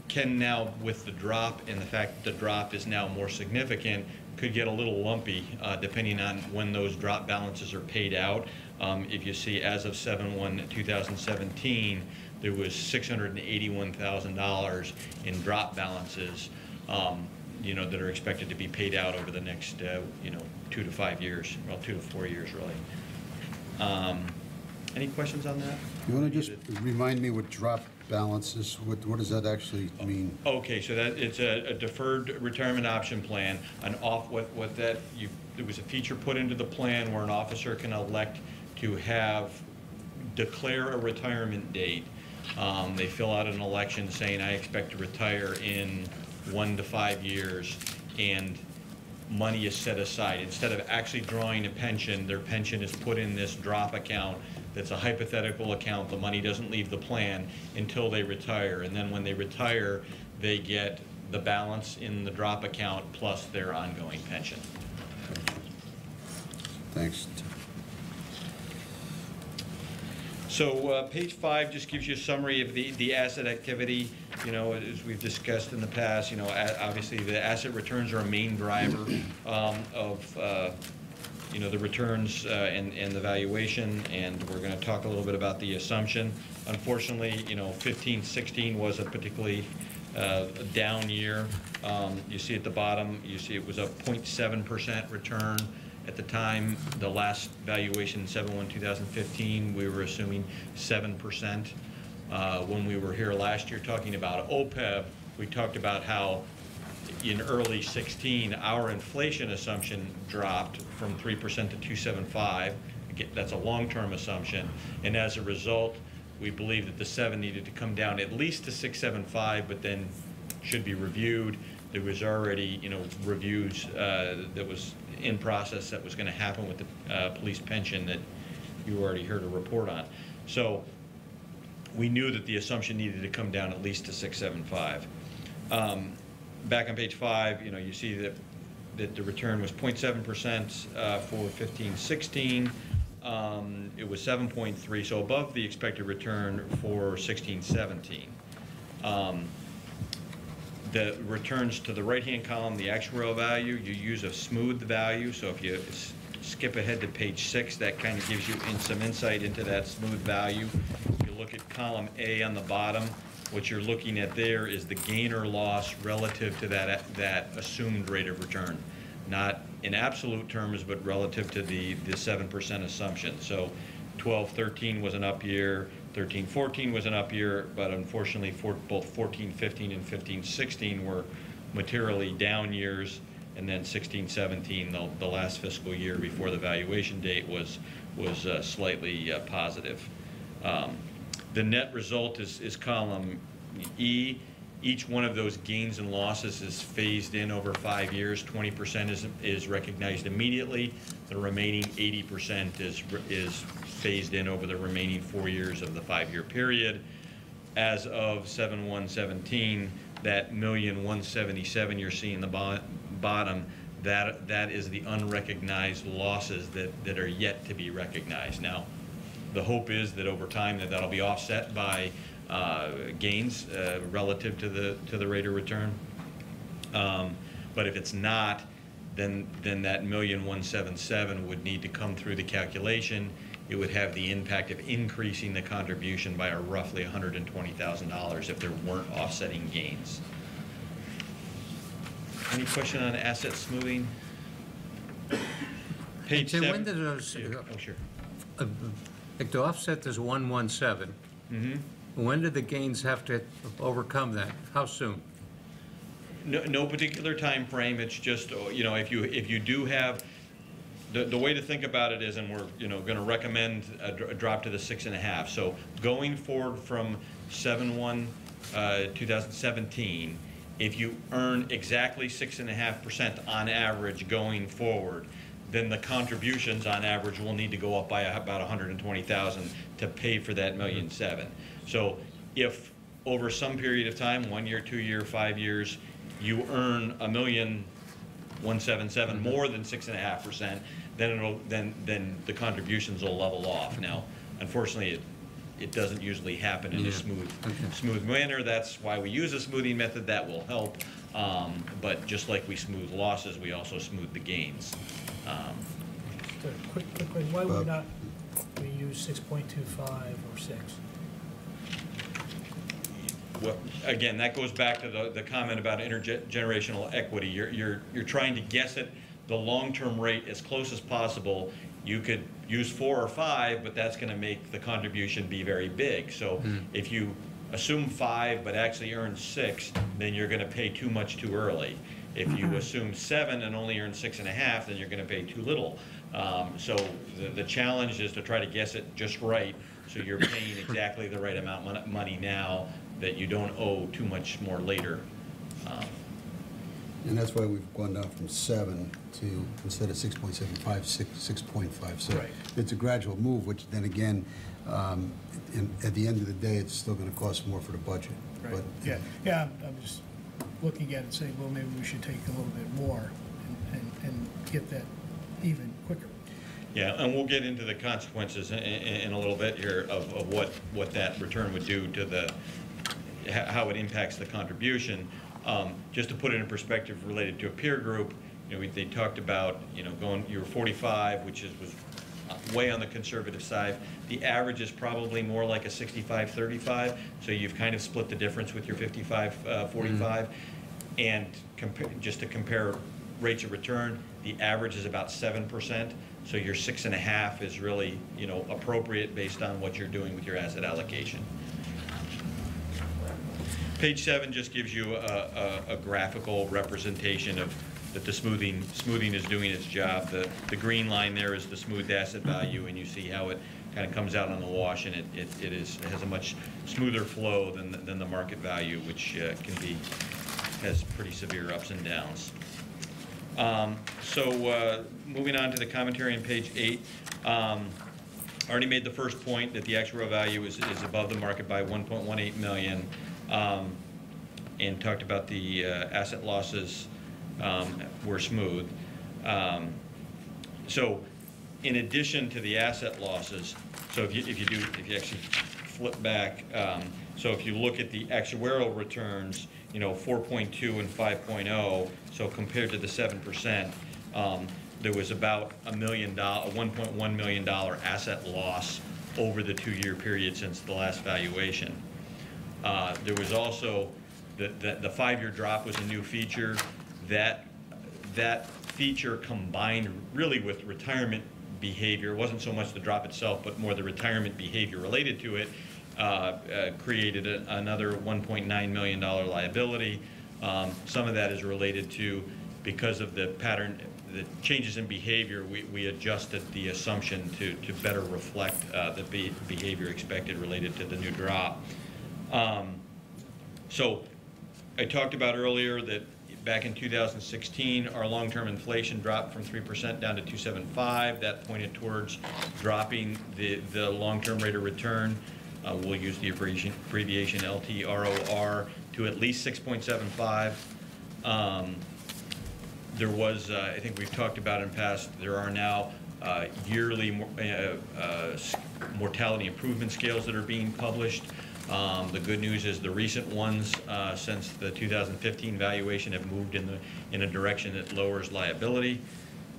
Speaker 14: can now, with the drop and the fact that the drop is now more significant, could get a little lumpy depending on when those drop balances are paid out. If you see, as of 7/1/2017, there was $681,000 in drop balances, you know, that are expected to be paid out over the next, you know, 2 to 5 years, well, 2 to 4 years, really. Any questions on that?
Speaker 3: You want to just remind me what drop balance is? What does that actually mean?
Speaker 14: Okay, so that, it's a deferred retirement option plan, there was a feature put into the plan where an officer can elect to declare a retirement date. They fill out an election saying, I expect to retire in 1 to 5 years, and money is set aside. Instead of actually drawing a pension, their pension is put in this drop account that's a hypothetical account. The money doesn't leave the plan until they retire, and then when they retire, they get the balance in the drop account plus their ongoing pension.
Speaker 3: Thanks.
Speaker 14: So page 5 just gives you a summary of the asset activity. You know, as we've discussed in the past, you know, obviously the asset returns are a main driver of you know, the returns and the valuation, and we're going to talk a little bit about the assumption. Unfortunately, you know, 15-16 was a particularly down year. You see at the bottom, you see it was a 0.7% return. At the time, the last valuation, 7/1/2015, we were assuming 7%. When we were here last year talking about OPEB, we talked about how in early 16, our inflation assumption dropped from 3% to 2.75. Again, that's a long-term assumption, and as a result, we believe that the 7 needed to come down at least to 6.75, but then should be reviewed. There was already, you know, reviews that was in process that was going to happen with the police pension that you already heard a report on. So we knew that the assumption needed to come down at least to 6.75. Back on page 5, you know, you see that the return was 0.7% for 15-16. It was 7.3, so above the expected return for 16-17. The returns to the right-hand column, the actuarial value, you use a smooth value. So if you skip ahead to page 6, that kind of gives you some insight into that smooth value. If you look at column A on the bottom, what you're looking at there is the gain or loss relative to that assumed rate of return. Not in absolute terms, but relative to the 7% assumption. So 12-13 was an up year, 13-14 was an up year, but unfortunately both 14-15 and 15-16 were materially down years, and then 16-17, the last fiscal year before the valuation date, was slightly positive. The net result is column E. Each one of those gains and losses is phased in over 5 years. 20% is recognized immediately. The remaining 80% is phased in over the remaining 4 years of the 5-year period. As of 7/1/17, that $1,177,000 you're seeing the bottom, that is the unrecognized losses that are yet to be recognized. Now, the hope is that over time that'll be offset by gains relative to the rate of return. But if it's not, then that $1,177,000 would need to come through the calculation. It would have the impact of increasing the contribution by roughly $120,000 if there weren't offsetting gains. Any question on asset smoothing? Page 7.
Speaker 5: When did those?
Speaker 14: Oh, sure.
Speaker 5: Like to offset this 117.
Speaker 14: Mm-hmm.
Speaker 5: When did the gains have to overcome that? How soon?
Speaker 14: No particular time frame. It's just, you know, if you do have the way to think about it is, and we're, you know, going to recommend a drop to the 6.5. So going forward from 7/1/2017, if you earn exactly 6.5% on average going forward, then the contributions on average will need to go up by about $120,000 to pay for that $1,700,000. So if over some period of time, 1 year, 2 year, 5 years, you earn $1,177,000 more than 6.5%, then the contributions will level off. Now, unfortunately, it doesn't usually happen in a smooth manner. That's why we use a smoothing method. That will help. But just like we smooth losses, we also smooth the gains.
Speaker 7: Quickly, why would not we use 6.25 or 6?
Speaker 14: Well, again, that goes back to the comment about intergenerational equity. You're trying to guess at the long-term rate as close as possible. you could use 4 or 5, but that's going to make the contribution be very big. So if you assume 5 but actually earn 6, then you're going to pay too much too early. If you assume 7 and only earn 6.5, then you're going to pay too little. So the challenge is to try to guess it just right, so you're paying exactly the right amount of money now that you don't owe too much more later.
Speaker 3: And that's why we've gone down from 7 to, instead of 6.75, 6.5. So
Speaker 4: Right.
Speaker 3: it's a gradual move, which then again, at the end of the day, it's still going to cost more for the budget.
Speaker 7: Right,
Speaker 3: But
Speaker 7: yeah, I'm just looking at it and saying, well, maybe we should take a little bit more and get that even quicker.
Speaker 14: Yeah, and we'll get into the consequences in a little bit here of what that return would do to how it impacts the contribution. Just to put it in perspective related to a peer group, they talked about, you were 45, which was way on the conservative side. The average is probably more like a 65-35, so you've kind of split the difference with your 55-45. And just to compare rates of return, the average is about 7%, so your 6.5 is really, appropriate based on what you're doing with your asset allocation. Page 7 just gives you a graphical representation of that the smoothing is doing its job. The green line there is the smoothed asset value, and you see how it kind of comes out on the wash, and it has a much smoother flow than the market value, which has pretty severe ups and downs. So moving on to the commentary on page 8. I already made the first point that the actuarial value is above the market by 1.18 million, and talked about the asset losses were smooth. So in addition to the asset losses, so if you actually flip back, so if you look at the actuarial returns, 4.2 and 5.0, so compared to the 7%, there was about $1.1 million asset loss over the 2-year period since the last valuation. There was also the 5-year drop was a new feature. That feature combined really with retirement behavior. It wasn't so much the drop itself, but more the retirement behavior related to it, created another $1.9 million liability. Some of that is related to, because of the pattern, the changes in behavior, we adjusted the assumption to better reflect the behavior expected related to the new drop. So I talked about earlier that back in 2016, our long-term inflation dropped from 3% down to 2.75. That pointed towards dropping the long-term rate of return. We'll use the abbreviation LTROR to at least 6.75. There was, I think we've talked about in past, there are now yearly mortality improvement scales that are being published. The good news is the recent ones since the 2015 valuation have moved in a direction that lowers liability.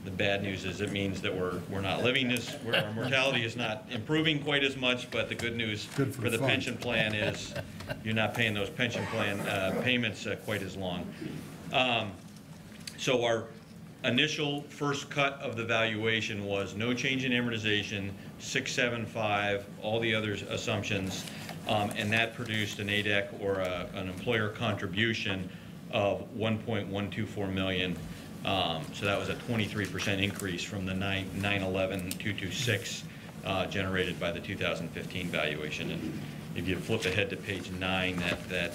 Speaker 14: The bad news is it means that we're not living this, our mortality is not improving quite as much, but the good news for the pension plan is you're not paying those pension plan payments quite as long. So our initial first cut of the valuation was no change in amortization, 675, all the other assumptions, and that produced an ADEC or an employer contribution of 1.124 million. So that was a 23% increase from the 911,226 generated by the 2015 valuation. And if you flip ahead to page 9, that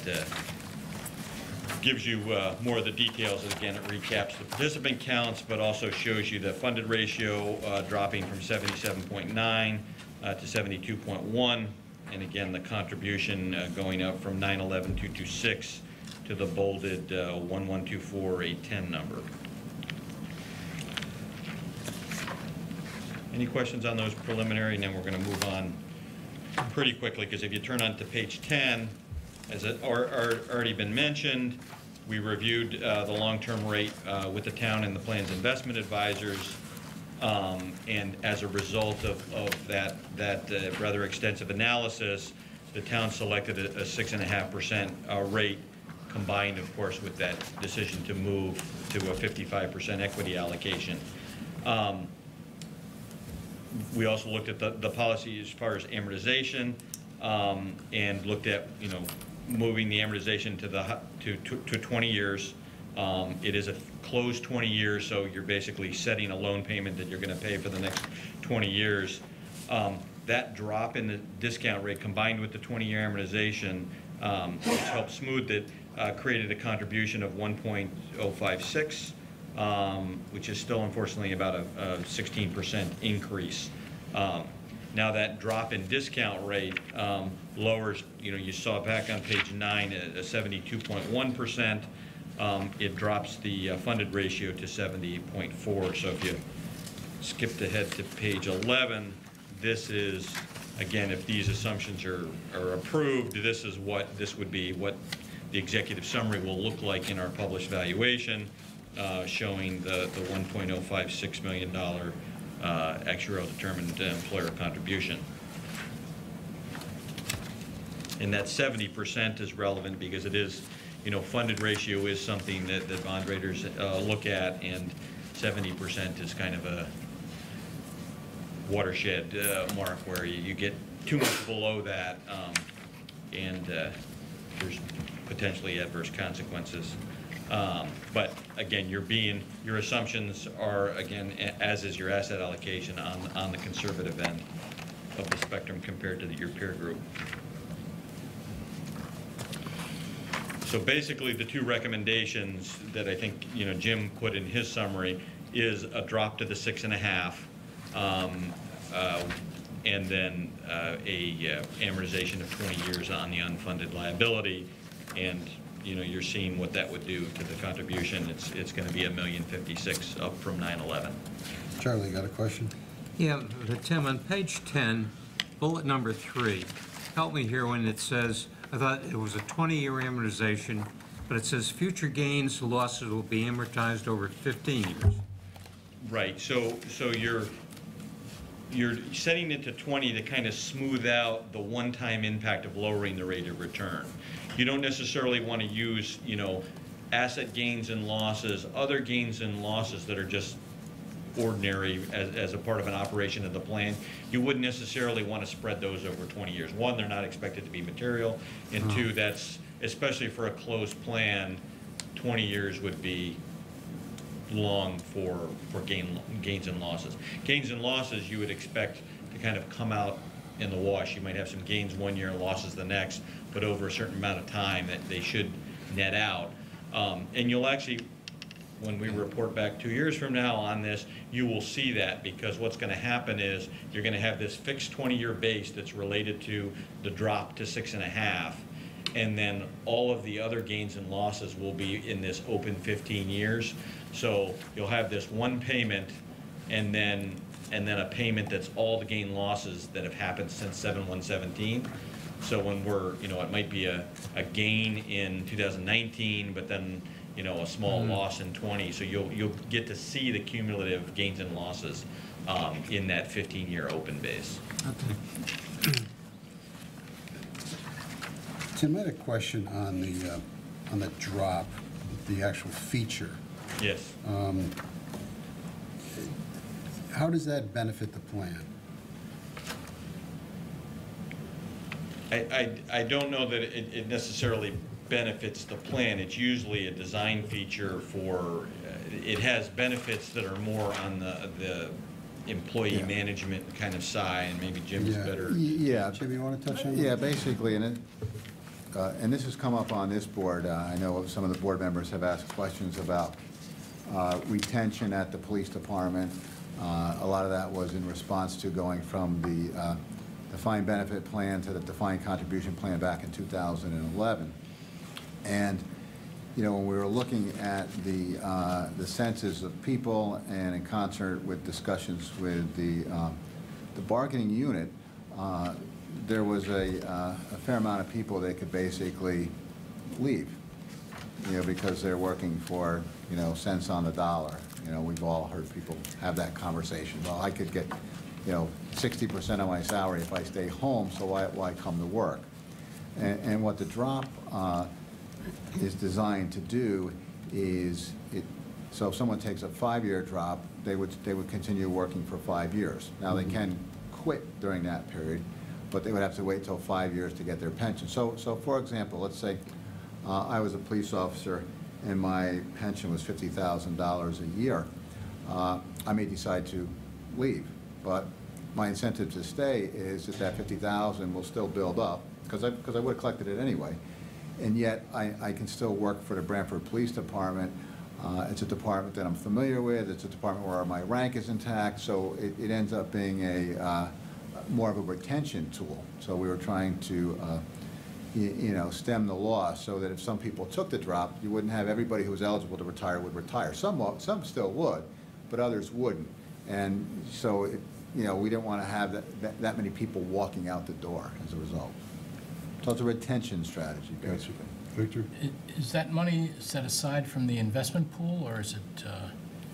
Speaker 14: gives you more of the details. And again, it recaps the participant counts, but also shows you the funded ratio dropping from 77.9 to 72.1. And again, the contribution going up from 911,226 to the bolded 1124,810 number. Any questions on those preliminary? And then we're going to move on pretty quickly, because if you turn on to page 10, as it already been mentioned, we reviewed the long-term rate with the town and the plan's investment advisors. And as a result of that rather extensive analysis, the town selected a 6.5% rate, combined, of course, with that decision to move to a 55% equity allocation. We also looked at the policy as far as amortization, and looked at, moving the amortization to 20 years. It is a closed 20 years, so you're basically setting a loan payment that you're going to pay for the next 20 years. That drop in the discount rate combined with the 20-year amortization, which helped smooth it, created a contribution of 1.056, which is still unfortunately about a 16% increase. Now that drop in discount rate lowers, you saw back on page 9 a 72.1%. It drops the funded ratio to 70.4. So if you skipped ahead to page 11, this is, again, if these assumptions are approved, this would be what the executive summary will look like in our published valuation, showing the $1.056 million actuarial determined employer contribution. And that 70% is relevant because it is, funded ratio is something that bond raters look at, and 70% is kind of a watershed mark where you get too much below that, and there's potentially adverse consequences. But again, your assumptions are, again, as is your asset allocation, on the conservative end of the spectrum compared to your peer group. So basically, the two recommendations that I think Jim put in his summary is a drop to the 6.5, and then a amortization of 20 years on the unfunded liability, and you're seeing what that would do to the contribution. It's going to be $1,056,000 up from 911.
Speaker 3: Charlie, you got a question?
Speaker 5: Yeah, Tim, on page 10, bullet number 3, help me here when it says, I thought it was a 20-year amortization, but it says future gains, losses will be amortized over 15 years.
Speaker 14: Right. So you're setting it to 20 to kind of smooth out the one-time impact of lowering the rate of return. You don't necessarily want to use, asset gains and losses, other gains and losses that are just ordinary as a part of an operation of the plan. You wouldn't necessarily want to spread those over 20 years. One, they're not expected to be material, and two, that's, especially for a closed plan, 20 years would be long for gains and losses. Gains and losses you would expect to kind of come out in the wash. You might have some gains one year and losses the next, but over a certain amount of time that they should net out. And you'll actually, when we report back 2 years from now on this, you will see that, because what's going to happen is you're going to have this fixed 20-year base that's related to the drop to 6.5, and then all of the other gains and losses will be in this open 15 years. So you'll have this one payment, and then a payment that's all the gain losses that have happened since 7/1/17. So when we're, it might be a gain in 2019, but then a small loss in 20. So you'll get to see the cumulative gains and losses in that 15-year open base.
Speaker 5: Okay.
Speaker 3: Tim, I had a question on the drop, the actual feature.
Speaker 14: Yes.
Speaker 3: How does that benefit the plan?
Speaker 14: I don't know that it necessarily benefits the plan. It's usually a design feature for, it has benefits that are more on the employee management kind of side, and maybe Jim's better.
Speaker 6: Yeah.
Speaker 3: Jim, you want to touch on that?
Speaker 6: Yeah, basically, and this has come up on this board. I know some of the board members have asked questions about retention at the police department. A lot of that was in response to going from the defined benefit plan to the defined contribution plan back in 2011. And when we were looking at the census of people, and in concert with discussions with the bargaining unit, there was a fair amount of people that could basically leave, because they're working for cents on the dollar. We've all heard people have that conversation. Well, I could get 60% of my salary if I stay home, so why come to work? And what the drop is designed to do is So if someone takes a 5-year drop, they would continue working for 5 years. Now, they can quit during that period, but they would have to wait till 5 years to get their pension. So for example, let's say I was a police officer and my pension was $50,000 a year. I may decide to leave, but my incentive to stay is that $50,000 will still build up, because I would have collected it anyway. And yet, I can still work for the Branford Police Department. It's a department that I'm familiar with. It's a department where my rank is intact, so it ends up being more of a retention tool. So we were trying to stem the loss so that if some people took the drop, you wouldn't have everybody who was eligible to retire would retire. Some still would, but others wouldn't. And so, we didn't want to have that many people walking out the door as a result. So it's a retention strategy, basically.
Speaker 3: Victor?
Speaker 4: Is that money set aside from the investment pool, or is it?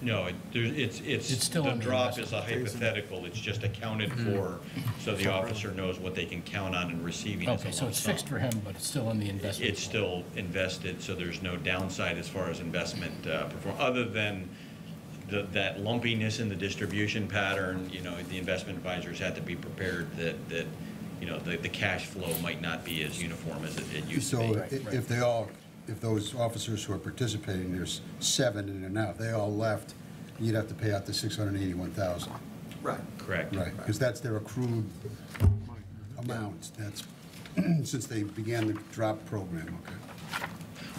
Speaker 14: No, it's
Speaker 4: still
Speaker 14: the
Speaker 4: on the
Speaker 14: drop is
Speaker 4: investment.
Speaker 14: a hypothetical. It's just accounted for, so the officer knows what they can count on and receiving as a
Speaker 4: Okay, so
Speaker 14: lump
Speaker 4: it's
Speaker 14: sum.
Speaker 4: fixed for him, but it's still in the investment.
Speaker 14: It's still invested, so there's no downside as far as investment other than that lumpiness in the distribution pattern. The investment advisors had to be prepared that the cash flow might not be as uniform as it used to be.
Speaker 3: So if those officers who are participating, there's 7 in and out, they all left, you'd have to pay out the $681,000.
Speaker 6: Right.
Speaker 14: Correct.
Speaker 3: Right, because that's their accrued amount. That's since they began the drop program. Okay.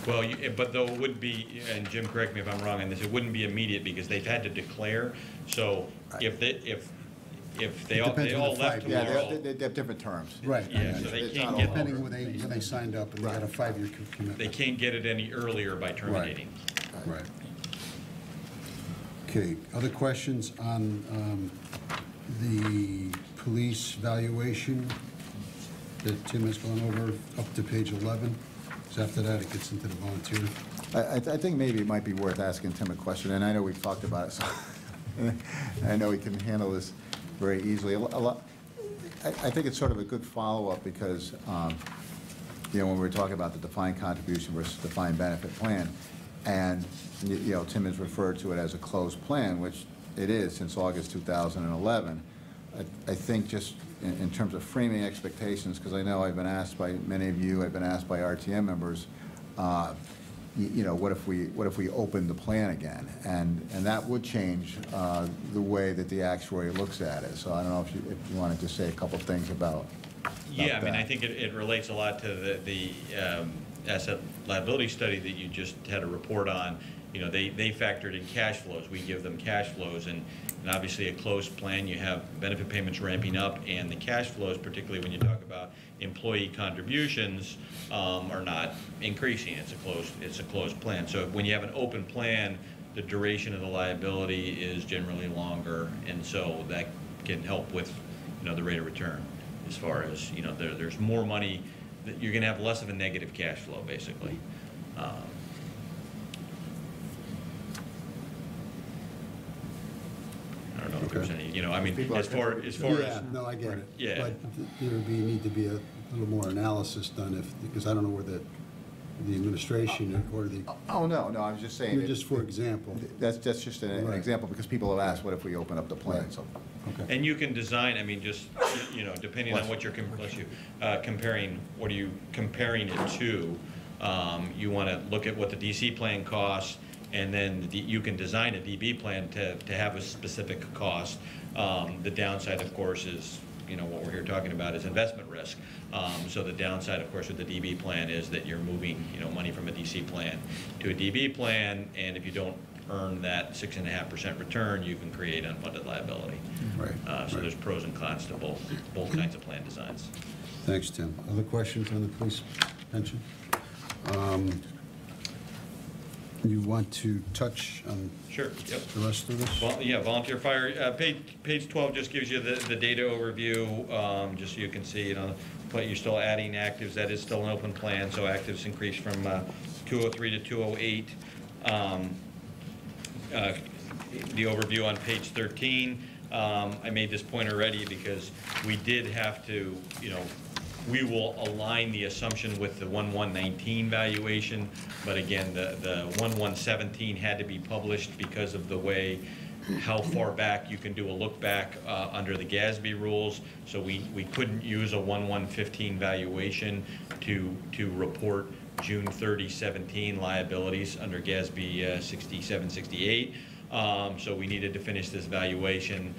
Speaker 14: Well, but though it would be, and Jim, correct me if I'm wrong on this, it wouldn't be immediate because they've had to declare. So if they all left tomorrow.
Speaker 6: They have different terms.
Speaker 3: Right.
Speaker 14: Yeah, so they can't get,
Speaker 3: Depending when they signed up, and they had a 5-year commitment.
Speaker 14: they can't get it any earlier by terminating.
Speaker 3: Right. Okay, other questions on the police valuation that Tim has gone over up to page 11? Because after that, it gets into the volunteer.
Speaker 6: I think maybe it might be worth asking Tim a question, and I know we've talked about it, so I know he can handle this very easily. I think it's sort of a good follow-up because, when we're talking about the defined contribution versus defined benefit plan, and, Tim has referred to it as a closed plan, which it is since August 2011. I think just in terms of framing expectations, because I know I've been asked by many of you, I've been asked by RTM members, what if we open the plan again? And that would change the way that the actuary looks at it. So I don't know if you wanted to say a couple things about
Speaker 14: Yeah, I mean,
Speaker 6: that.
Speaker 14: I think it relates a lot to the asset liability study that you just had a report on. They factored in cash flows. We give them cash flows, and obviously a closed plan, you have benefit payments ramping up, and the cash flows, particularly when you talk about employee contributions, are not increasing. It's a closed plan. So when you have an open plan, the duration of the liability is generally longer, and so that can help with the rate of return. As far as there's more money, that you're going to have less of a negative cash flow, basically. I don't know if there's any, I mean, as far as.
Speaker 3: No, I get it.
Speaker 14: Yeah.
Speaker 3: But there would need to be a little more analysis done because I don't know where the administration or the.
Speaker 6: Oh, no, I was just saying.
Speaker 3: Just for example.
Speaker 6: That's just an example, because people have asked, what if we open up the plan? So.
Speaker 3: Okay.
Speaker 14: And you can design, I mean, just, depending on what you're comparing, what are you comparing it to? You want to look at what the DC plan costs, and then you can design a DB plan to have a specific cost. The downside, of course, is, what we're here talking about is investment risk. So the downside, of course, with the DB plan is that you're moving, money from a DC plan to a DB plan, and if you don't earn that 6.5% return, you can create unfunded liability.
Speaker 3: Right.
Speaker 14: So there's pros and cons to both kinds of plan designs.
Speaker 3: Thanks, Tim. Other questions on the police pension? You want to touch on
Speaker 14: Sure. Yep.
Speaker 3: the rest of this?
Speaker 14: Well, yeah, volunteer fire. Page 12 just gives you the data overview, just so you can see, but you're still adding actives. That is still an open plan, so actives increased from 203 to 208. The overview on page 13. I made this point already because we did have to, we will align the assumption with the 1/119 valuation, but again, the 1/117 had to be published because of the way how far back you can do a look back under the GASB rules. So we couldn't use a 1/115 valuation to report June 30, 17 liabilities under GASB 67, 68. So we needed to finish this valuation.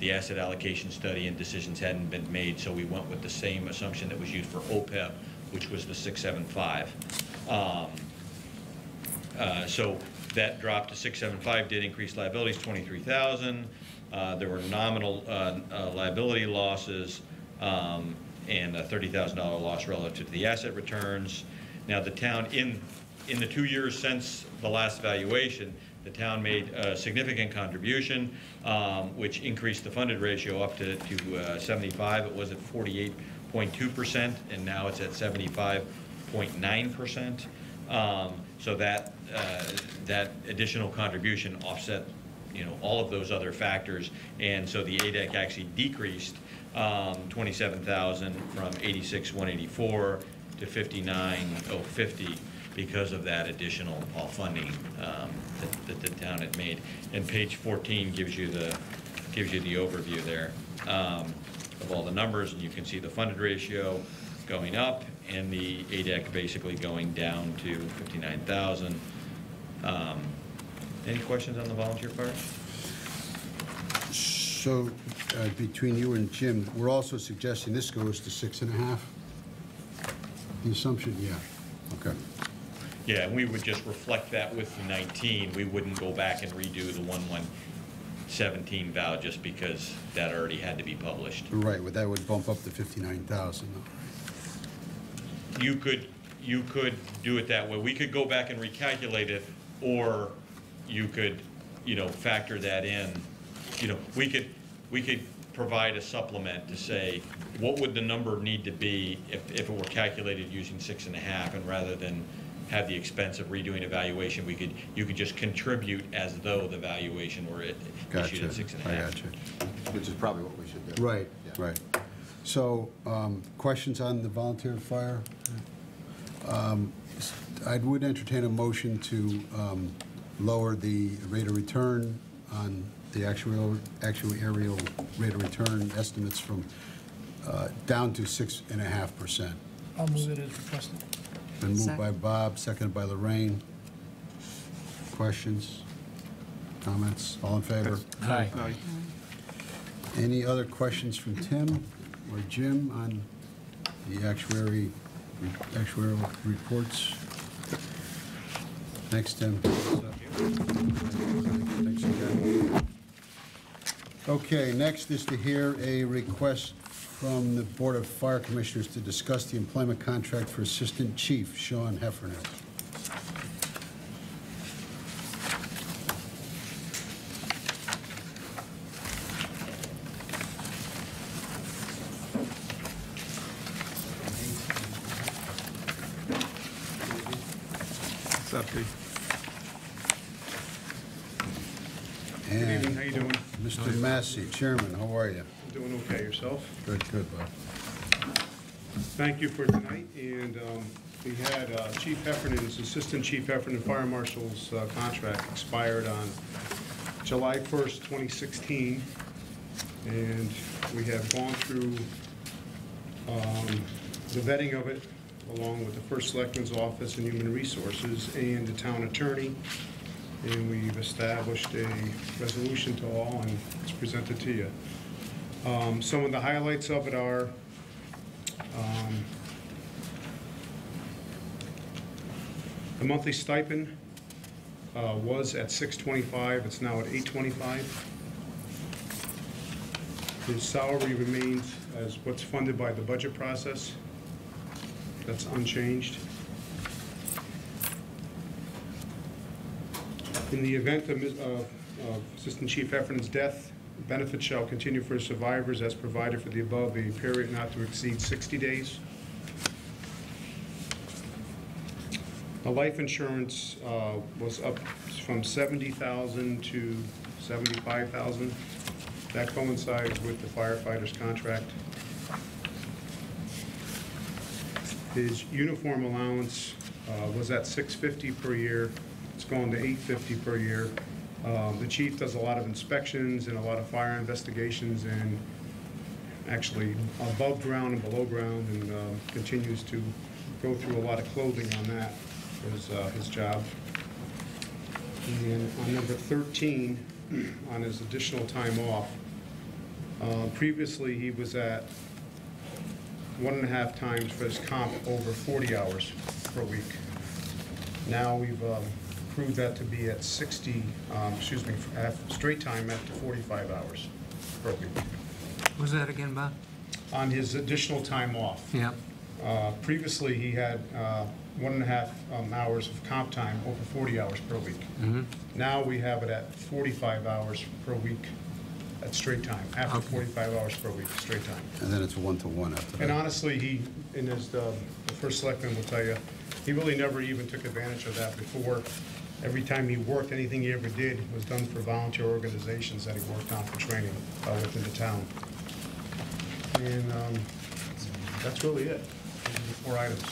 Speaker 14: The asset allocation study and decisions hadn't been made, so we went with the same assumption that was used for OPEB, which was the 675. So that drop to 675 did increase liabilities, 23,000. There were nominal liability losses and a $30,000 loss relative to the asset returns. Now the town, in the 2 years since the last valuation, the town made a significant contribution, which increased the funded ratio up to 75. It was at 48.2%, and now it's at 75.9%. So that additional contribution offset, all of those other factors, and so the ADEC actually decreased 27,000 from 86,184 to 59,050 because of that additional funding that the town had made. And page 14 gives you the overview there of all the numbers, and you can see the funded ratio going up and the ADEC basically going down to 59,000. Any questions on the volunteer fire?
Speaker 3: So between you and Jim, we're also suggesting this goes to 6.5? The assumption, yeah, okay.
Speaker 14: Yeah, and we would just reflect that with the 19. We wouldn't go back and redo the 1/117 val just because that already had to be published.
Speaker 3: Right, well, that would bump up to 59,000 though.
Speaker 14: You could do it that way. We could go back and recalculate it, or you could, factor that in. We could provide a supplement to say, what would the number need to be if it were calculated using 6.5, and rather than have the expense of redoing a valuation, you could just contribute as though the valuation were issued at 6.5.
Speaker 3: I got you.
Speaker 6: Which is probably what we should do.
Speaker 3: Right,
Speaker 6: Yeah.
Speaker 3: right. So, questions on the volunteer fire? I would entertain a motion to lower the rate of return on the actuarial rate of return estimates from down to 6.5%.
Speaker 7: I'll move it as requested.
Speaker 3: Been moved by Bob, seconded by Lorraine. Questions? Comments? All in favor?
Speaker 1: Aye.
Speaker 3: Any other questions from Tim or Jim on the actuarial reports? Thanks, Tim. Thanks again. Okay, next is to hear a request from the Board of Fire Commissioners to discuss the employment contract for Assistant Chief Sean Heffernan.
Speaker 12: What's up, Pete?
Speaker 3: And
Speaker 15: Good evening, how you doing?
Speaker 3: Mr. Massey, Chairman, how are you?
Speaker 15: Doing okay, yourself?
Speaker 3: Good, Bob.
Speaker 15: Thank you for tonight, and we had Chief Heffernan's, Assistant Chief Heffernan Fire Marshal's contract expired on July 1st, 2016, and we have gone through the vetting of it, along with the First Selectman's Office and Human Resources and the Town Attorney, and we've established a resolution to all, and it's presented to you. Some of the highlights of it are the monthly stipend was at $625. It's now at $825. His salary remains as what's funded by the budget process. That's unchanged. In the event of Assistant Chief Heffernan's death, benefits shall continue for survivors as provided for the above, a period not to exceed 60 days. The life insurance was up from $70,000 to $75,000. That coincides with the firefighter's contract. His uniform allowance was at $650 per year. It's going to $850 per year. The chief does a lot of inspections and a lot of fire investigations, and actually above ground and below ground, and continues to go through a lot of clothing on that for his job. And then on number 13, on his additional time off, previously he was at 1.5 times for his comp over 40 hours per week. Now we've improved that to be at 60, straight time at 45 hours per week.
Speaker 5: What was that again, Bob?
Speaker 15: On his additional time off.
Speaker 5: Yeah.
Speaker 15: Previously, he had 1.5 hours of comp time over 40 hours per week.
Speaker 5: Mm-hmm.
Speaker 15: Now we have it at 45 hours per week at straight time, after 45 hours per week, straight time.
Speaker 3: And then it's 1-to-1 after that.
Speaker 15: And honestly, he, in his, the first selectman will tell you, he really never even took advantage of that before. Every time he worked, anything he ever did was done for volunteer organizations that he worked on for training within the town. And that's really it. Those are the 4 items.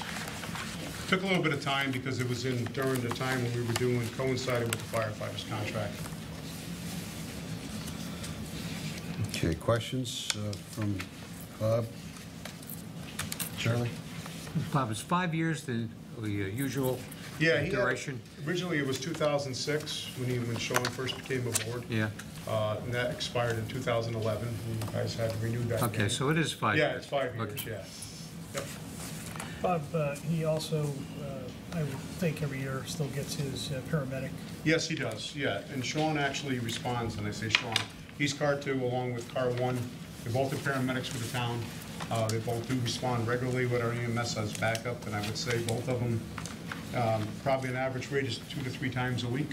Speaker 15: Took a little bit of time because it was during the time when we were coincided with the firefighters contract.
Speaker 3: Okay, questions from Bob? Charlie?
Speaker 5: Bob, is 5 years the usual duration?
Speaker 15: Originally it was 2006 when Sean first became aboard.
Speaker 5: Yeah.
Speaker 15: And that expired in 2011. You guys had renewed that.
Speaker 5: Okay, so it is 5 years.
Speaker 15: Yeah, it's 5 years,
Speaker 5: Okay.
Speaker 15: yeah. Yep.
Speaker 7: Bob, he also, I would think every year still gets his paramedic.
Speaker 15: Yes, he does, yeah. And Sean actually responds, and I say Sean. He's Car 2 along with Car 1. They're both the paramedics for the town. They both do respond regularly with our EMS as backup, and I would say both of them, probably an average rate is 2 to 3 times a week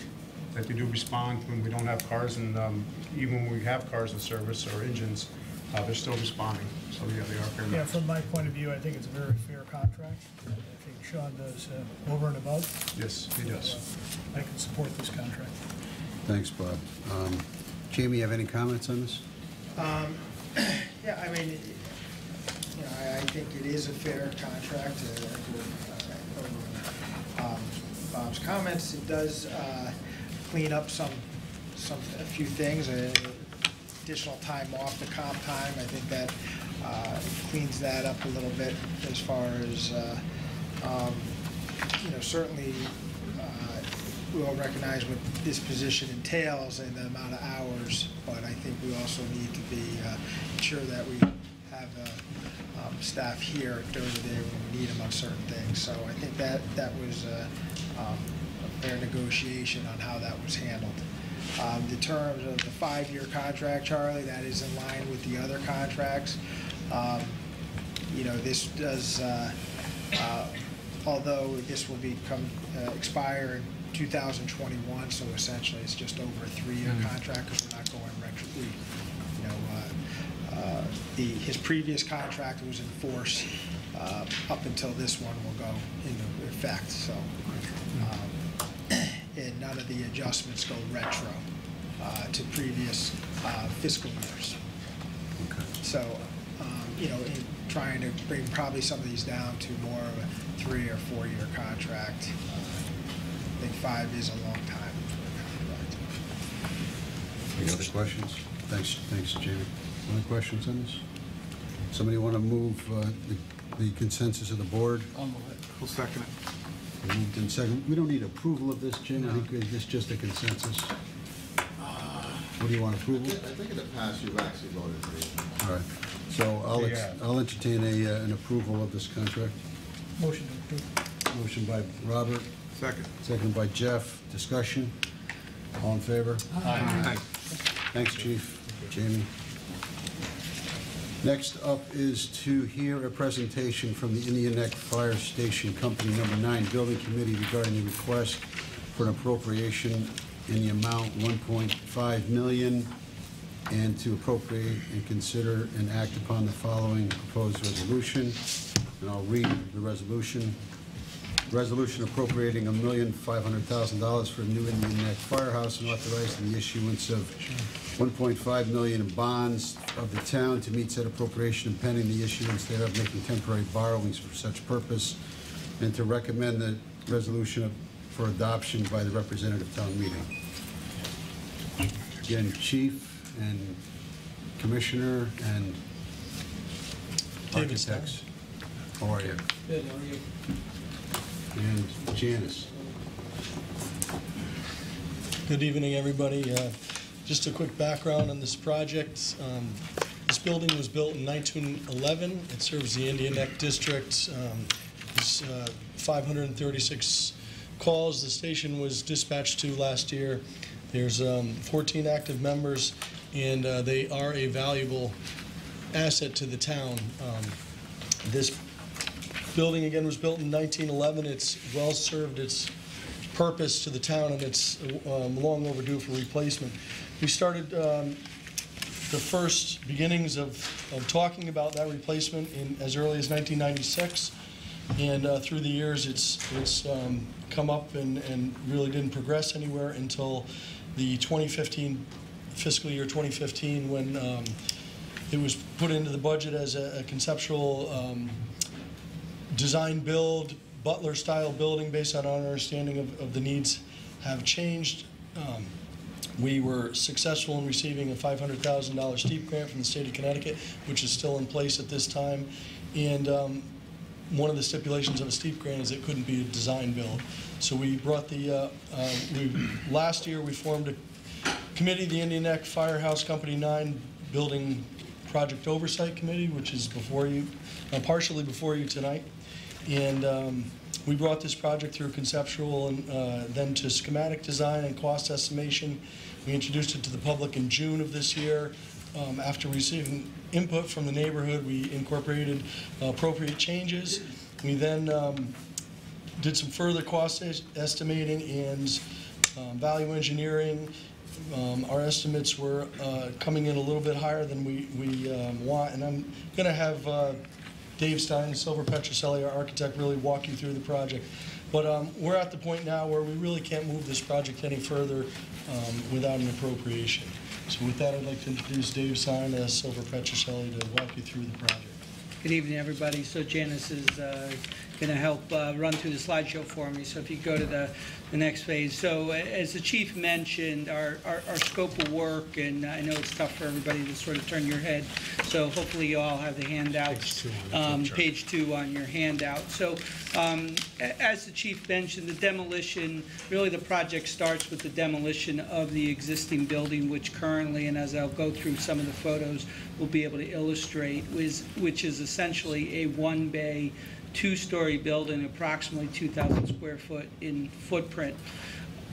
Speaker 15: that they do respond when we don't have cars, and even when we have cars in service or engines, they're still responding. So yeah, they are paramedics.
Speaker 7: Yeah, from my point of view, I think it's a very fair contract. I think Sean does over and above.
Speaker 15: Yes, he does.
Speaker 7: I can support this contract.
Speaker 3: Thanks, Bob. Jamie, you have any comments on this?
Speaker 16: Yeah, I mean, you know, I think it is a fair contract. Bob's comments, it does clean up a few things. Additional time off the comp time, I think that cleans that up a little bit as far as, you know, certainly we all recognize what this position entails and the amount of hours, but I think we also need to be sure that we have staff here during the day when we need them on certain things. So I think that was a fair negotiation on how that was handled. The terms of the 5-year contract, Charlie, that is in line with the other contracts. You know, this does, although this will expire in 2021, so essentially it's just over a 3-year contract because we're not going retro. You know, his previous contract was in force up until this one will go into effect. So, and none of the adjustments go retro to previous fiscal years.
Speaker 3: Okay.
Speaker 16: So, you know, in trying to bring probably some of these down to more of a 3 or 4 year contract. I think 5 is a long time for a contract.
Speaker 3: Any other questions? Thanks, Jamie. Other questions on this? Somebody want to move the consensus of the board?
Speaker 4: I'll move it.
Speaker 12: We'll second it.
Speaker 3: Moved in second. We don't need approval of this, Jim.
Speaker 4: No.
Speaker 3: I think it's just a consensus. What do you want, approval?
Speaker 6: I think in the past you've actually voted for it.
Speaker 3: All right. So I'll entertain an approval of this contract.
Speaker 7: Motion to approve.
Speaker 3: Motion by Robert.
Speaker 12: Second.
Speaker 3: Second by Jeff. Discussion? All in favor?
Speaker 5: Aye.
Speaker 3: Thanks, Chief. Jamie. Next up is to hear a presentation from the Indian Neck Fire Station Company Number 9 Building Committee regarding the request for an appropriation in the amount $1.5 million and to appropriate and consider and act upon the following proposed resolution. And I'll read the resolution. Resolution appropriating $1,500,000 for a new Indian Neck Firehouse and authorizing the issuance of $1.5 million in bonds of the town to meet said appropriation and pending the issuance thereof, making temporary borrowings for such purpose, and to recommend the resolution for adoption by the representative town meeting. Again, Chief and Commissioner and architects. How are you?
Speaker 17: Good, how are you?
Speaker 3: And Janice.
Speaker 17: Good evening, everybody. Just a quick background on this project. This building was built in 1911. It serves the Indian Neck District. It's 536 calls the station was dispatched to last year. There's 14 active members, and they are a valuable asset to the town. This building, again, was built in 1911. It's well served its purpose to the town, and it's long overdue for replacement. We started the first beginnings of talking about that replacement as early as 1996, and through the years it's come up and really didn't progress anywhere until the 2015, fiscal year 2015, when it was put into the budget as a conceptual design build, Butler-style building based on our understanding of the needs have changed. We were successful in receiving a $500,000 steep grant from the state of Connecticut, which is still in place at this time. And one of the stipulations of a steep grant is it couldn't be a design build. So we brought the, last year we formed a committee, the Indian Neck Firehouse Company 9 Building Project Oversight Committee, which is before you, partially before you tonight. And we brought this project through conceptual and then to schematic design and cost estimation. We introduced it to the public in June of this year. After receiving input from the neighborhood, we incorporated appropriate changes. We then did some further cost estimating and value engineering. Our estimates were coming in a little bit higher than we want, and I'm going to have Dave Stein, Silver Petrocelli, our architect, really walk you through the project. But we're at the point now where we really can't move this project any further without an appropriation. So with that, I'd like to introduce Dave Stein as Silver Petrocelli to walk you through the project.
Speaker 18: Good evening, everybody. So Janice is going to help run through the slideshow for me. So if you go to the next phase. So as the chief mentioned, our scope of work, and I know it's tough for everybody to sort of turn your head. So hopefully you all have the handouts, page 2 on your handout. So as the chief mentioned, the demolition, really the project starts with the demolition of the existing building, which currently, and as I'll go through some of the photos, we'll be able to illustrate, which is essentially a one-bay, 2-story building, approximately 2,000 square foot in footprint.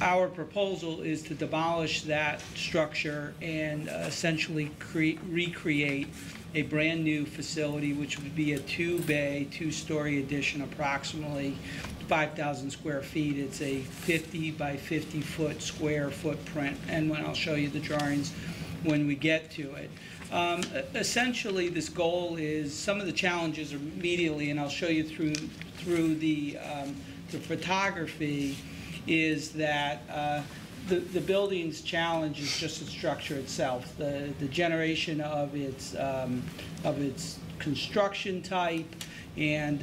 Speaker 18: Our proposal is to demolish that structure and essentially recreate a brand new facility, which would be a 2-bay, 2-story addition, approximately 5,000 square feet. It's a 50 by 50 foot square footprint, and when I'll show you the drawings when we get to it. Essentially, this goal is, some of the challenges are immediately, and I'll show you through the photography, is that the building's challenge is just the structure itself, the generation of its construction type, and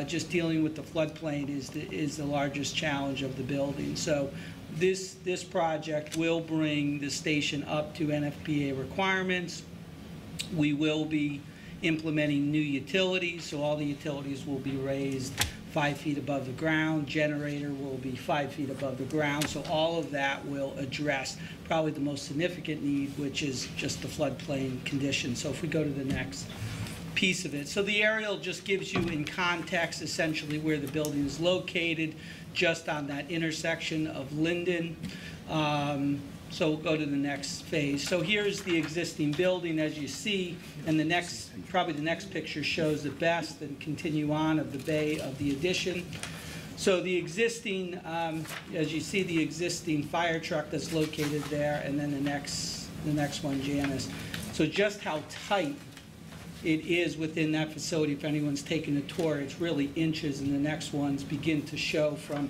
Speaker 18: just dealing with the floodplain is the largest challenge of the building. So this project will bring the station up to NFPA requirements. We will be implementing new utilities, so all the utilities will be raised 5 feet above the ground. Generator will be 5 feet above the ground, so all of that will address probably the most significant need, which is just the floodplain condition. So if we go to the next piece of it. So the aerial just gives you in context essentially where the building is located, just on that intersection of Linden. So we'll go to the next phase. So here's the existing building, as you see, and the next, probably the next picture shows the best and continue on of the bay of the addition. So the existing, as you see, the existing fire truck that's located there, and then the next one, Janice. So just how tight it is within that facility. If anyone's taken a tour, it's really inches, and the next ones begin to show from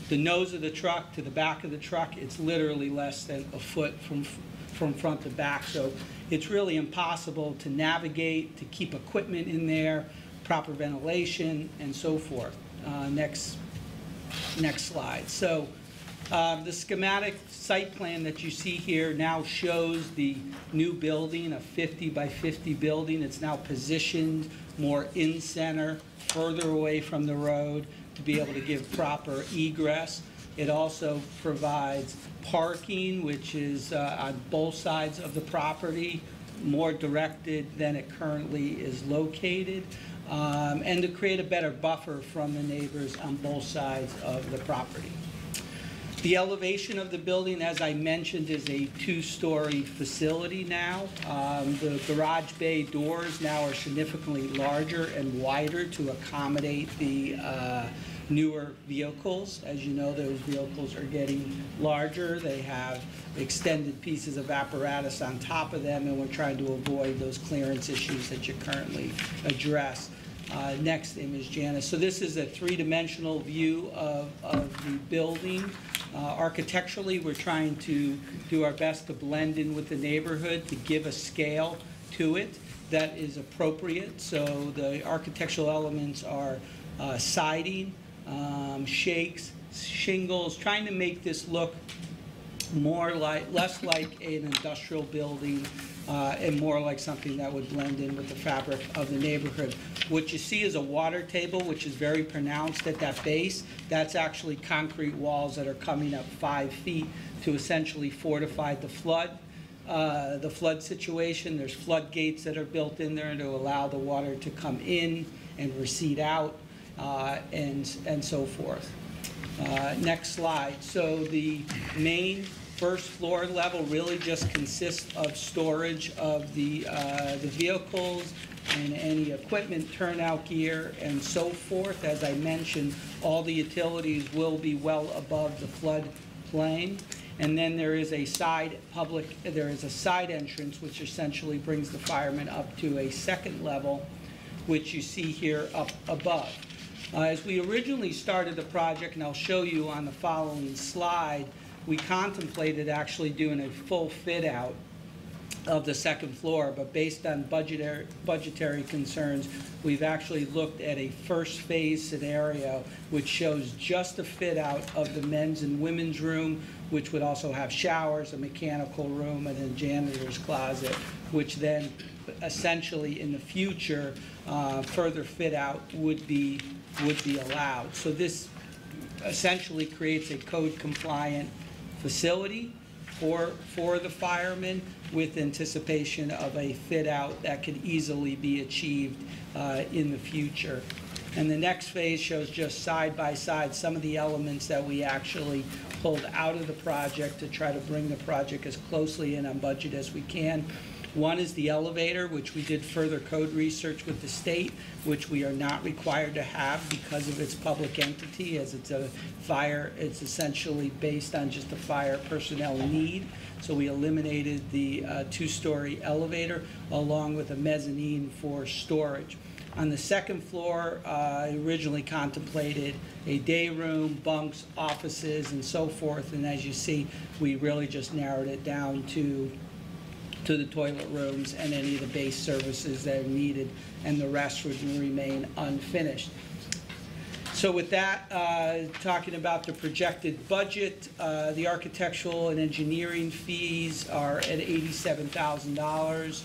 Speaker 18: the nose of the truck to the back of the truck. It's literally less than a foot from front to back. So it's really impossible to navigate, to keep equipment in there, proper ventilation, and so forth. Next slide. So the schematic site plan that you see here now shows the new building, a 50 by 50 building. It's now positioned more in center, further away from the road to be able to give proper egress. It also provides parking, which is on both sides of the property, more directed than it currently is located, and to create a better buffer from the neighbors on both sides of the property. The elevation of the building, as I mentioned, is a two-story facility now. The garage bay doors now are significantly larger and wider to accommodate the newer vehicles. As you know, those vehicles are getting larger. They have extended pieces of apparatus on top of them, and we're trying to avoid those clearance issues that you currently address. Next image, Janice. So this is a three-dimensional view of the building. Architecturally, we're trying to do our best to blend in with the neighborhood, to give a scale to it that is appropriate. So the architectural elements are siding, shakes, shingles, trying to make this look less like an industrial building and more like something that would blend in with the fabric of the neighborhood. What you see is a water table, which is very pronounced at that base. That's actually concrete walls that are coming up 5 feet to essentially fortify the flood situation. There's floodgates that are built in there to allow the water to come in and recede out, and so forth. Next slide. So the main first floor level really just consists of storage of the vehicles and any equipment, turnout gear, and so forth. As I mentioned, all the utilities will be well above the flood plain. And then there is a side entrance which essentially brings the firemen up to a second level, which you see here up above. As we originally started the project, and I'll show you on the following slide, we contemplated actually doing a full fit out of the second floor, but based on budgetary concerns, we've actually looked at a first phase scenario which shows just a fit out of the men's and women's room, which would also have showers, a mechanical room, and a janitor's closet, which then essentially in the future further fit out would be allowed. So this essentially creates a code compliant facility for the firemen, with anticipation of a fit out that could easily be achieved in the future. And the next phase shows just side by side some of the elements that we actually pulled out of the project to try to bring the project as closely in on budget as we can. One is the elevator, which we did further code research with the state, which we are not required to have because of its public entity, as it's a fire. It's essentially based on just a fire personnel need. So we eliminated the two-story elevator along with a mezzanine for storage. On the second floor, I originally contemplated a day room, bunks, offices, and so forth. And as you see, we really just narrowed it down to the toilet rooms and any of the base services that are needed, and the rest would remain unfinished. So with that, talking about the projected budget, the architectural and engineering fees are at $87,000.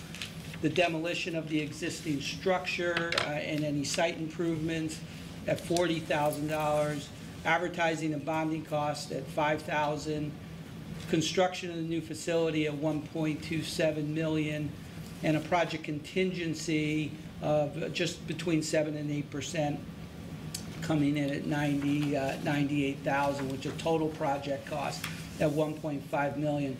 Speaker 18: The demolition of the existing structure and any site improvements at $40,000. Advertising and bonding costs at $5,000. Construction of the new facility at $1.27 million, and a project contingency of just between 7% and 8%, coming in at $98,000, which is a total project cost at $1.5 million.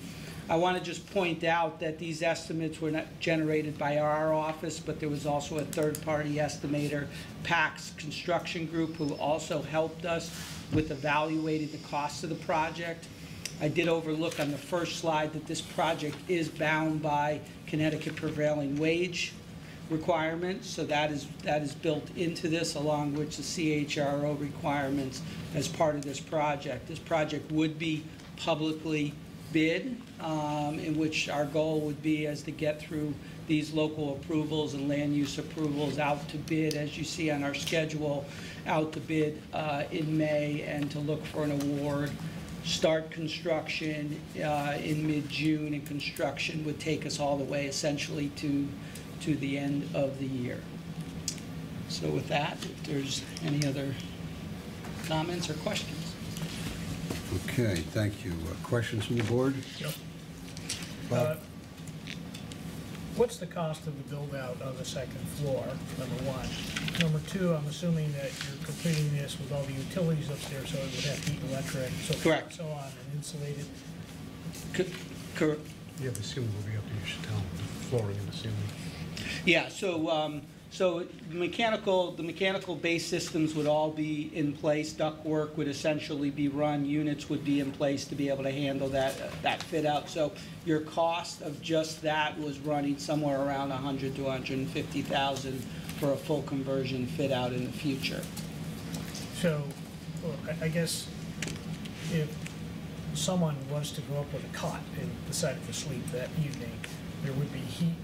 Speaker 18: I want to just point out that these estimates were not generated by our office, but there was also a third-party estimator, PAX Construction Group, who also helped us with evaluating the cost of the project. I did overlook on the first slide that this project is bound by Connecticut prevailing wage requirements, so that is built into this, along with the CHRO requirements as part of this project. This project would be publicly bid, in which our goal would be as to get through these local approvals and land use approvals out to bid, as you see on our schedule, out to bid in May, and to look for an award. Start construction in mid-June, and construction would take us all the way essentially to the end of the year. So with that, if there's any other comments or questions?
Speaker 3: Okay, thank you. Questions from the board?
Speaker 7: Yep. What's the cost of the build-out of the second floor, number one? Number two, I'm assuming that you're completing this with all the utilities upstairs, so it would have heat, electric, so forth and so on, and insulated?
Speaker 18: Correct.
Speaker 15: Yeah, the ceiling will be up to you should tell, the flooring and the ceiling.
Speaker 18: Yeah, so the mechanical base systems would all be in place. Ductwork would essentially be run. Units would be in place to be able to handle that fit out. So your cost of just that was running somewhere around $100,000 to $150,000 for a full conversion fit out in the future.
Speaker 7: So, well, I guess if someone was to go up with a cot and decided to sleep that evening, there would be heat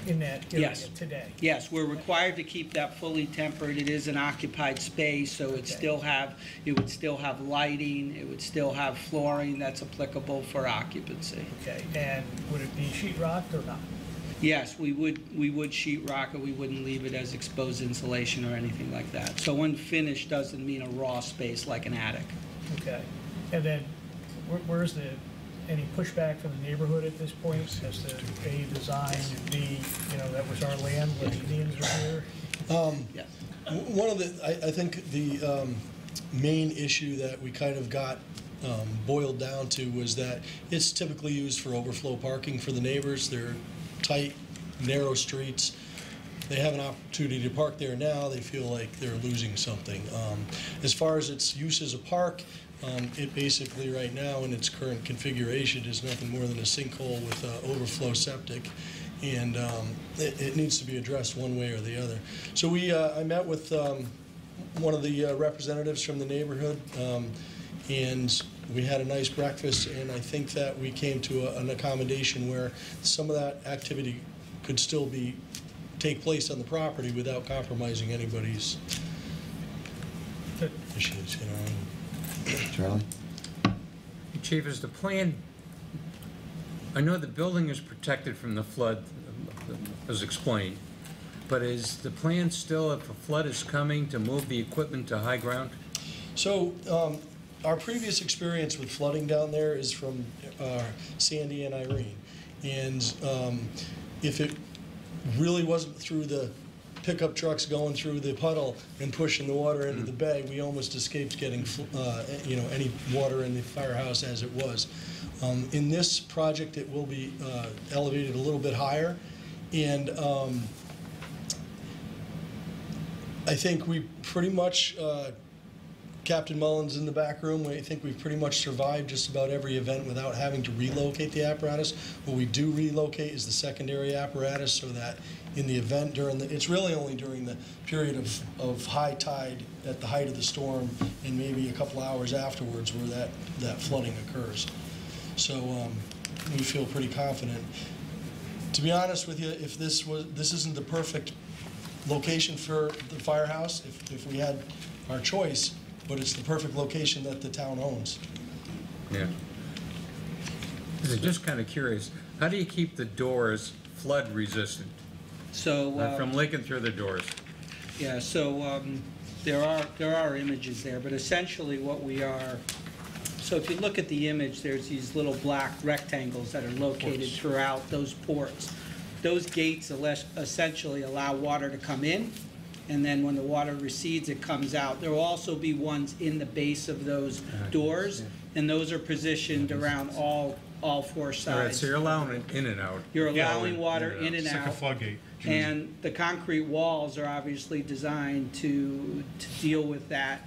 Speaker 7: in that area today?
Speaker 18: Yes, we're required to keep that fully tempered. It is an occupied space, so it would still have lighting, it would still have flooring that's applicable for occupancy.
Speaker 7: Okay, and would it be sheetrocked or not?
Speaker 18: Yes, we would sheetrock it. We wouldn't leave it as exposed insulation or anything like that. So unfinished doesn't mean a raw space like an attic.
Speaker 7: Okay, and then where's any pushback from the neighborhood at this point as to A, design, and B, that was our land when the Indians were here?
Speaker 18: Yes.
Speaker 17: One of the, I think the main issue that we kind of got boiled down to was that it's typically used for overflow parking for the neighbors. They're tight, narrow streets. They have an opportunity to park there now. They feel like they're losing something. As far as its use as a park, it basically right now in its current configuration is nothing more than a sinkhole with overflow septic, and it needs to be addressed one way or the other. So I met with one of the representatives from the neighborhood, and we had a nice breakfast, and I think that we came to an accommodation where some of that activity could still take place on the property without compromising anybody's issues,
Speaker 3: Charlie?
Speaker 5: Chief, is the plan, I know the building is protected from the flood, as explained, but is the plan still, if a flood is coming, to move the equipment to high ground?
Speaker 17: So our previous experience with flooding down there is from Sandy and Irene. And if it really wasn't through the pickup trucks going through the puddle and pushing the water into the bay, we almost escaped getting any water in the firehouse as it was. In this project, it will be elevated a little bit higher, and I think we pretty much, Captain Mullins in the back room, I think we've pretty much survived just about every event without having to relocate the apparatus. What we do relocate is the secondary apparatus, so that in the event it's really only during the period of high tide at the height of the storm and maybe a couple hours afterwards where that flooding occurs. So we feel pretty confident. To be honest with you, if this isn't the perfect location for the firehouse, if we had our choice, but it's the perfect location that the town owns.
Speaker 5: Yeah. I'm just kind of curious, how do you keep the doors flood resistant?
Speaker 18: So
Speaker 5: from leaking through the doors.
Speaker 18: Yeah, so there are images there, but essentially what we are, so if you look at the image, there's these little black rectangles that are located throughout those ports. Those gates essentially allow water to come in, and then when the water recedes, it comes out. There will also be ones in the base of those doors, and those are positioned around all four sides.
Speaker 5: All right, so you're allowing it in and out.
Speaker 18: You're allowing water in and out.
Speaker 15: It's like a floodgate.
Speaker 18: And the concrete walls are obviously designed to deal with that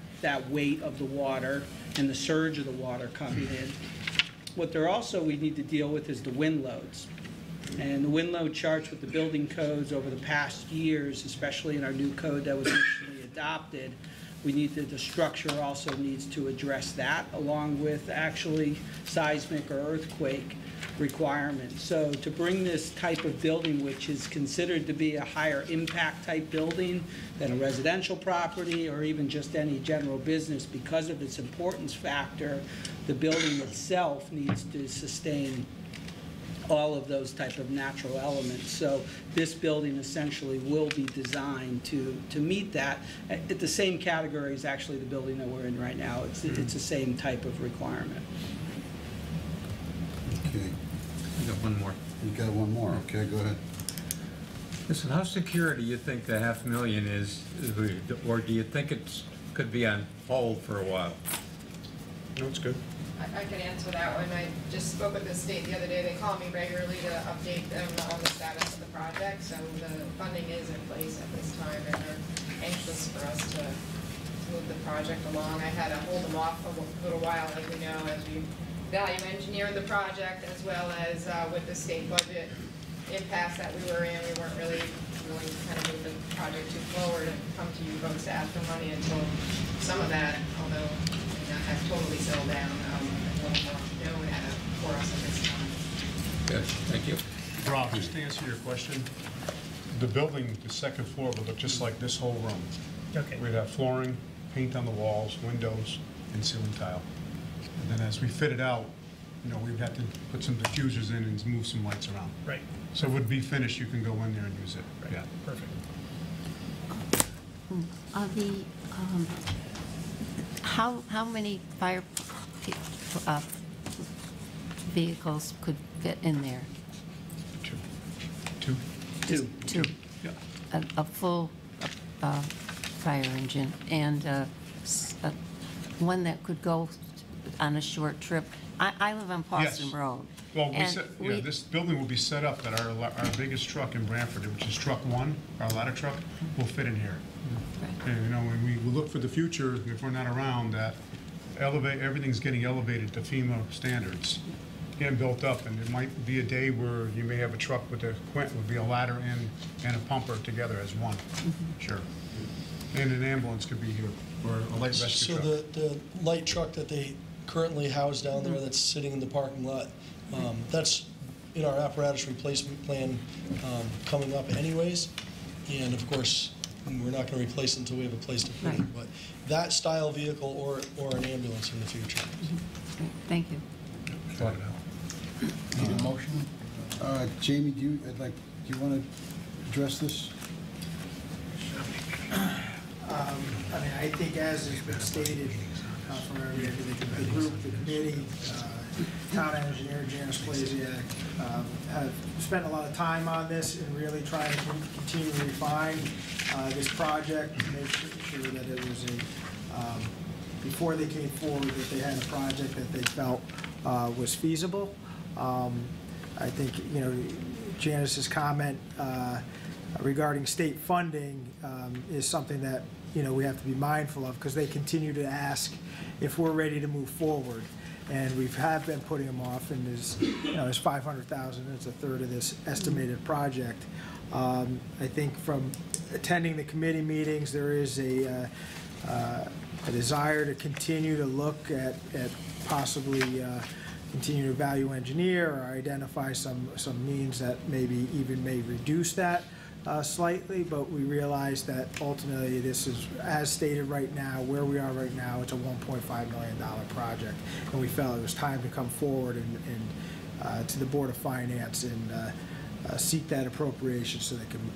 Speaker 18: weight of the water and the surge of the water coming in. What we need to deal with is the wind loads. And the wind load charts with the building codes over the past years, especially in our new code that was recently adopted, the structure also needs to address that, along with actually seismic or earthquake requirements. So to bring this type of building, which is considered to be a higher impact type building than a residential property or even just any general business, because of its importance factor, the building itself needs to sustain all of those type of natural elements. So this building essentially will be designed to meet that. At the same category as actually the building that we're in right now. It's the same type of requirement.
Speaker 3: Okay.
Speaker 5: I got one more.
Speaker 3: You got one more. Okay, go ahead.
Speaker 5: Listen, how secure do you think the $500,000 is, or do you think it could be on hold for a while?
Speaker 14: No, it's good.
Speaker 12: I can answer that one. I just spoke with the state the other day. They call me regularly to update them on the status of the project. So the funding is in place at this time, and they're anxious for us to move the project along. I had to hold them off for a little while, as we know, as we value engineered the project, as well as with the state budget impasse that we were in. We weren't really willing to kind of move the project too forward and come to you folks to ask for money until some of that, although not have totally settled down, a little more known for us at this time.
Speaker 5: Good, thank you.
Speaker 15: Rob, just to answer your question, the building, the second floor would look just like this whole room.
Speaker 7: Okay.
Speaker 15: We'd have flooring, paint on the walls, windows, and ceiling tile. And then as we fit it out, you know, we'd have to put some diffusers in and move some lights around.
Speaker 7: Right.
Speaker 15: So it would be finished, you can go in there and use it.
Speaker 7: Right.
Speaker 15: Yeah.
Speaker 7: Perfect.
Speaker 11: How many fire vehicles could fit in there?
Speaker 15: Two.
Speaker 11: Two.
Speaker 15: Yeah.
Speaker 11: A full fire engine and one that could go on a short trip. I live on Paulson
Speaker 15: Yes.
Speaker 11: Road.
Speaker 15: Well,
Speaker 11: and
Speaker 15: this building will be set up that our biggest truck in Branford, which is truck 1, our ladder truck, will fit in here.
Speaker 11: Right.
Speaker 15: And, you know, when we look for the future, if we're not around, that everything's getting elevated to FEMA standards, getting built up, and it might be a day where you may have a truck with would be a ladder and a pumper together as one. Sure. And an ambulance could be here, or a light rescue
Speaker 17: So
Speaker 15: truck.
Speaker 17: the light truck that they currently house down there that's sitting in the parking lot, that's in our apparatus replacement plan coming up anyways. And of course, we're not going to replace it until we have a place to put it. But that style vehicle or an ambulance in the future.
Speaker 11: Thank you.
Speaker 4: Need a motion?
Speaker 3: Jamie, do you want to address this?
Speaker 16: I mean, I think as has been stated from the group, the committee, town engineer Janice Blasiak have spent a lot of time on this and really trying to continue to refine this project to make sure that it was before they came forward, that they had a project that they felt was feasible. I think, you know, Janice's comment regarding state funding is something that, you know, we have to be mindful of, because they continue to ask if we're ready to move forward. And we have been putting them off, and there's, you know, there's $500,000, it's a third of this estimated project. I think from attending the committee meetings, there is a desire to continue to look at possibly continue to value engineer or identify some means that maybe even may reduce that slightly, but we realize that ultimately this is, as stated right now, where we are right now, it's a $1.5 million project, and we felt it was time to come forward and to the Board of Finance and seek that appropriation so they can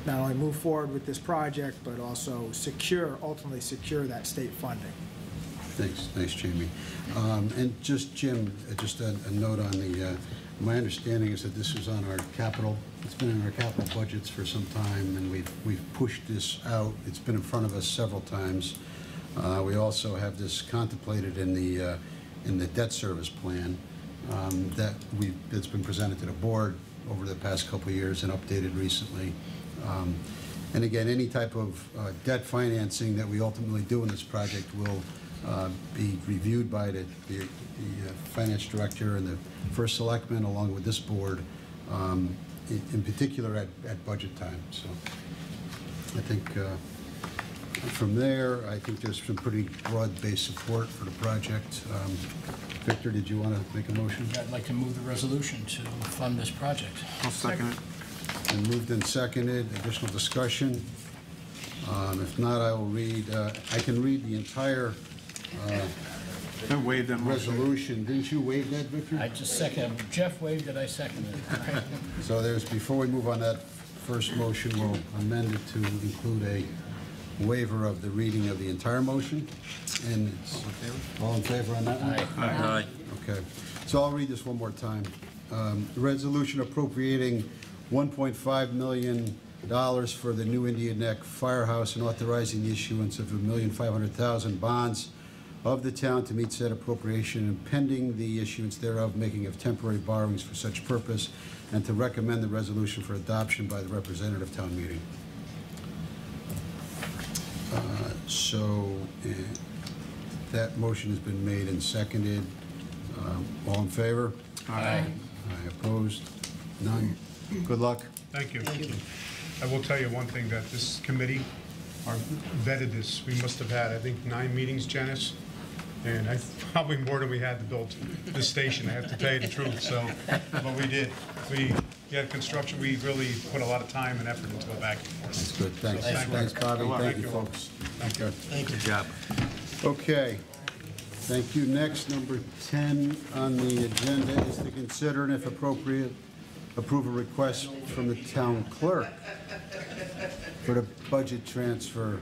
Speaker 16: not only move forward with this project, but also ultimately secure that state funding.
Speaker 3: Thanks, Jamie. And just, Jim, just a note on the, my understanding is that this is on our capital, it's been in our capital budgets for some time, and we've pushed this out. It's been in front of us several times. We also have this contemplated in the debt service plan that's been presented to the board over the past couple of years and updated recently. And again, any type of debt financing that we ultimately do in this project will be reviewed by the finance director and the first selectman, along with this board, in particular at budget time. So I think from there, I think there's some pretty broad-based support for the project. Victor, did you want to make a motion?
Speaker 4: I'd like to move the resolution to fund this project.
Speaker 3: I'll second it. And moved and seconded. Additional discussion? If not, I will read, I can read the entire resolution. Didn't you waive that, Victor?
Speaker 4: I just second. Jeff waived it, I seconded it.
Speaker 3: So there's, before we move on that first motion, we'll amend it to include a waiver of the reading of the entire motion. And it's all in favor on that one?
Speaker 5: Aye.
Speaker 3: Okay. So I'll read this one more time. Resolution appropriating $1.5 million for the new Indian Neck Firehouse and authorizing the issuance of $1,500,000 bonds of the town to meet said appropriation and pending the issuance thereof, making of temporary borrowings for such purpose, and to recommend the resolution for adoption by the representative town meeting. That motion has been made and seconded. All in favor?
Speaker 4: Aye.
Speaker 3: Aye. Opposed? None. Good luck.
Speaker 15: Thank you. Thank you. I will tell you one thing, that this committee vetted this. We must have had, I think, 9 meetings, Janice, and probably more than we had to build this station, I have to tell you the truth. So, but we did. We had construction. We really put a lot of time and effort into it back and forth.
Speaker 3: That's good. Thanks.
Speaker 15: So,
Speaker 3: Thanks, Bobby. Thank you,
Speaker 15: all.
Speaker 3: folks.
Speaker 15: Thank you.
Speaker 3: Thank you.
Speaker 5: Good job.
Speaker 3: Okay. Thank you. Next, number 10 on the agenda is to consider and, if appropriate, approve a request from the town clerk for the budget transfer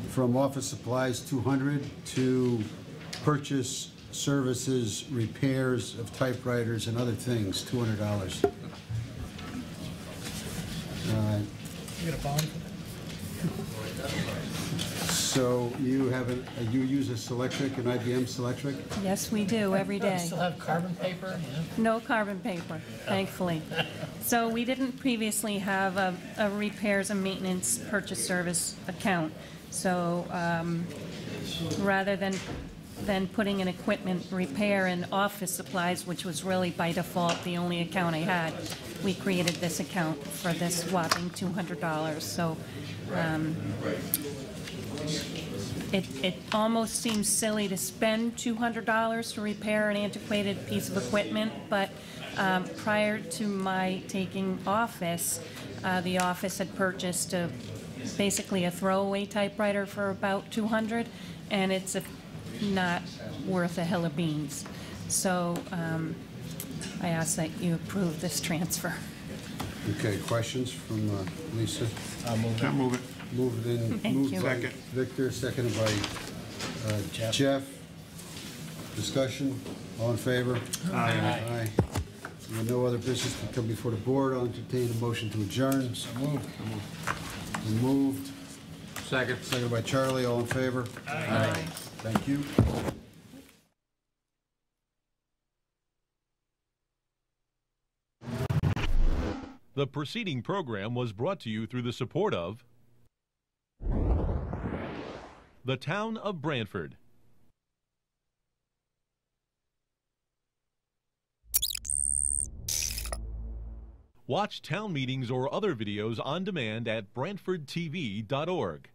Speaker 3: from office supplies 200 to purchase services, repairs of typewriters and other things, $200.
Speaker 7: You get a bond for that?
Speaker 3: So you have you use a Selectric, an IBM Selectric?
Speaker 19: Yes, we do, every day.
Speaker 4: Still have carbon paper? Yeah.
Speaker 19: No carbon paper, thankfully. So we didn't previously have a repairs and maintenance purchase service account. So rather than putting in equipment repair and office supplies, which was really by default the only account I had, we created this account for this whopping $200. So it almost seems silly to spend $200 to repair an antiquated piece of equipment, but prior to my taking office, the office had purchased basically a throwaway typewriter for about $200, and it's not worth a hill of beans. So I ask that you approve this transfer.
Speaker 3: Okay, questions from Lisa?
Speaker 4: I'll move it.
Speaker 3: Can't move it. Moved in,
Speaker 19: Thank
Speaker 3: moved
Speaker 19: you.
Speaker 3: by Victor, seconded by Jeff. Discussion, all in favor?
Speaker 4: Aye.
Speaker 3: Aye. With no other business to come before the board, I'll entertain a motion to adjourn.
Speaker 4: So moved.
Speaker 3: Moved.
Speaker 5: Second.
Speaker 3: Seconded by Charlie, all in favor?
Speaker 4: Aye.
Speaker 3: Thank you.
Speaker 2: The preceding program was brought to you through the support of the Town of Branford. Watch town meetings or other videos on demand at BranfordTV.org.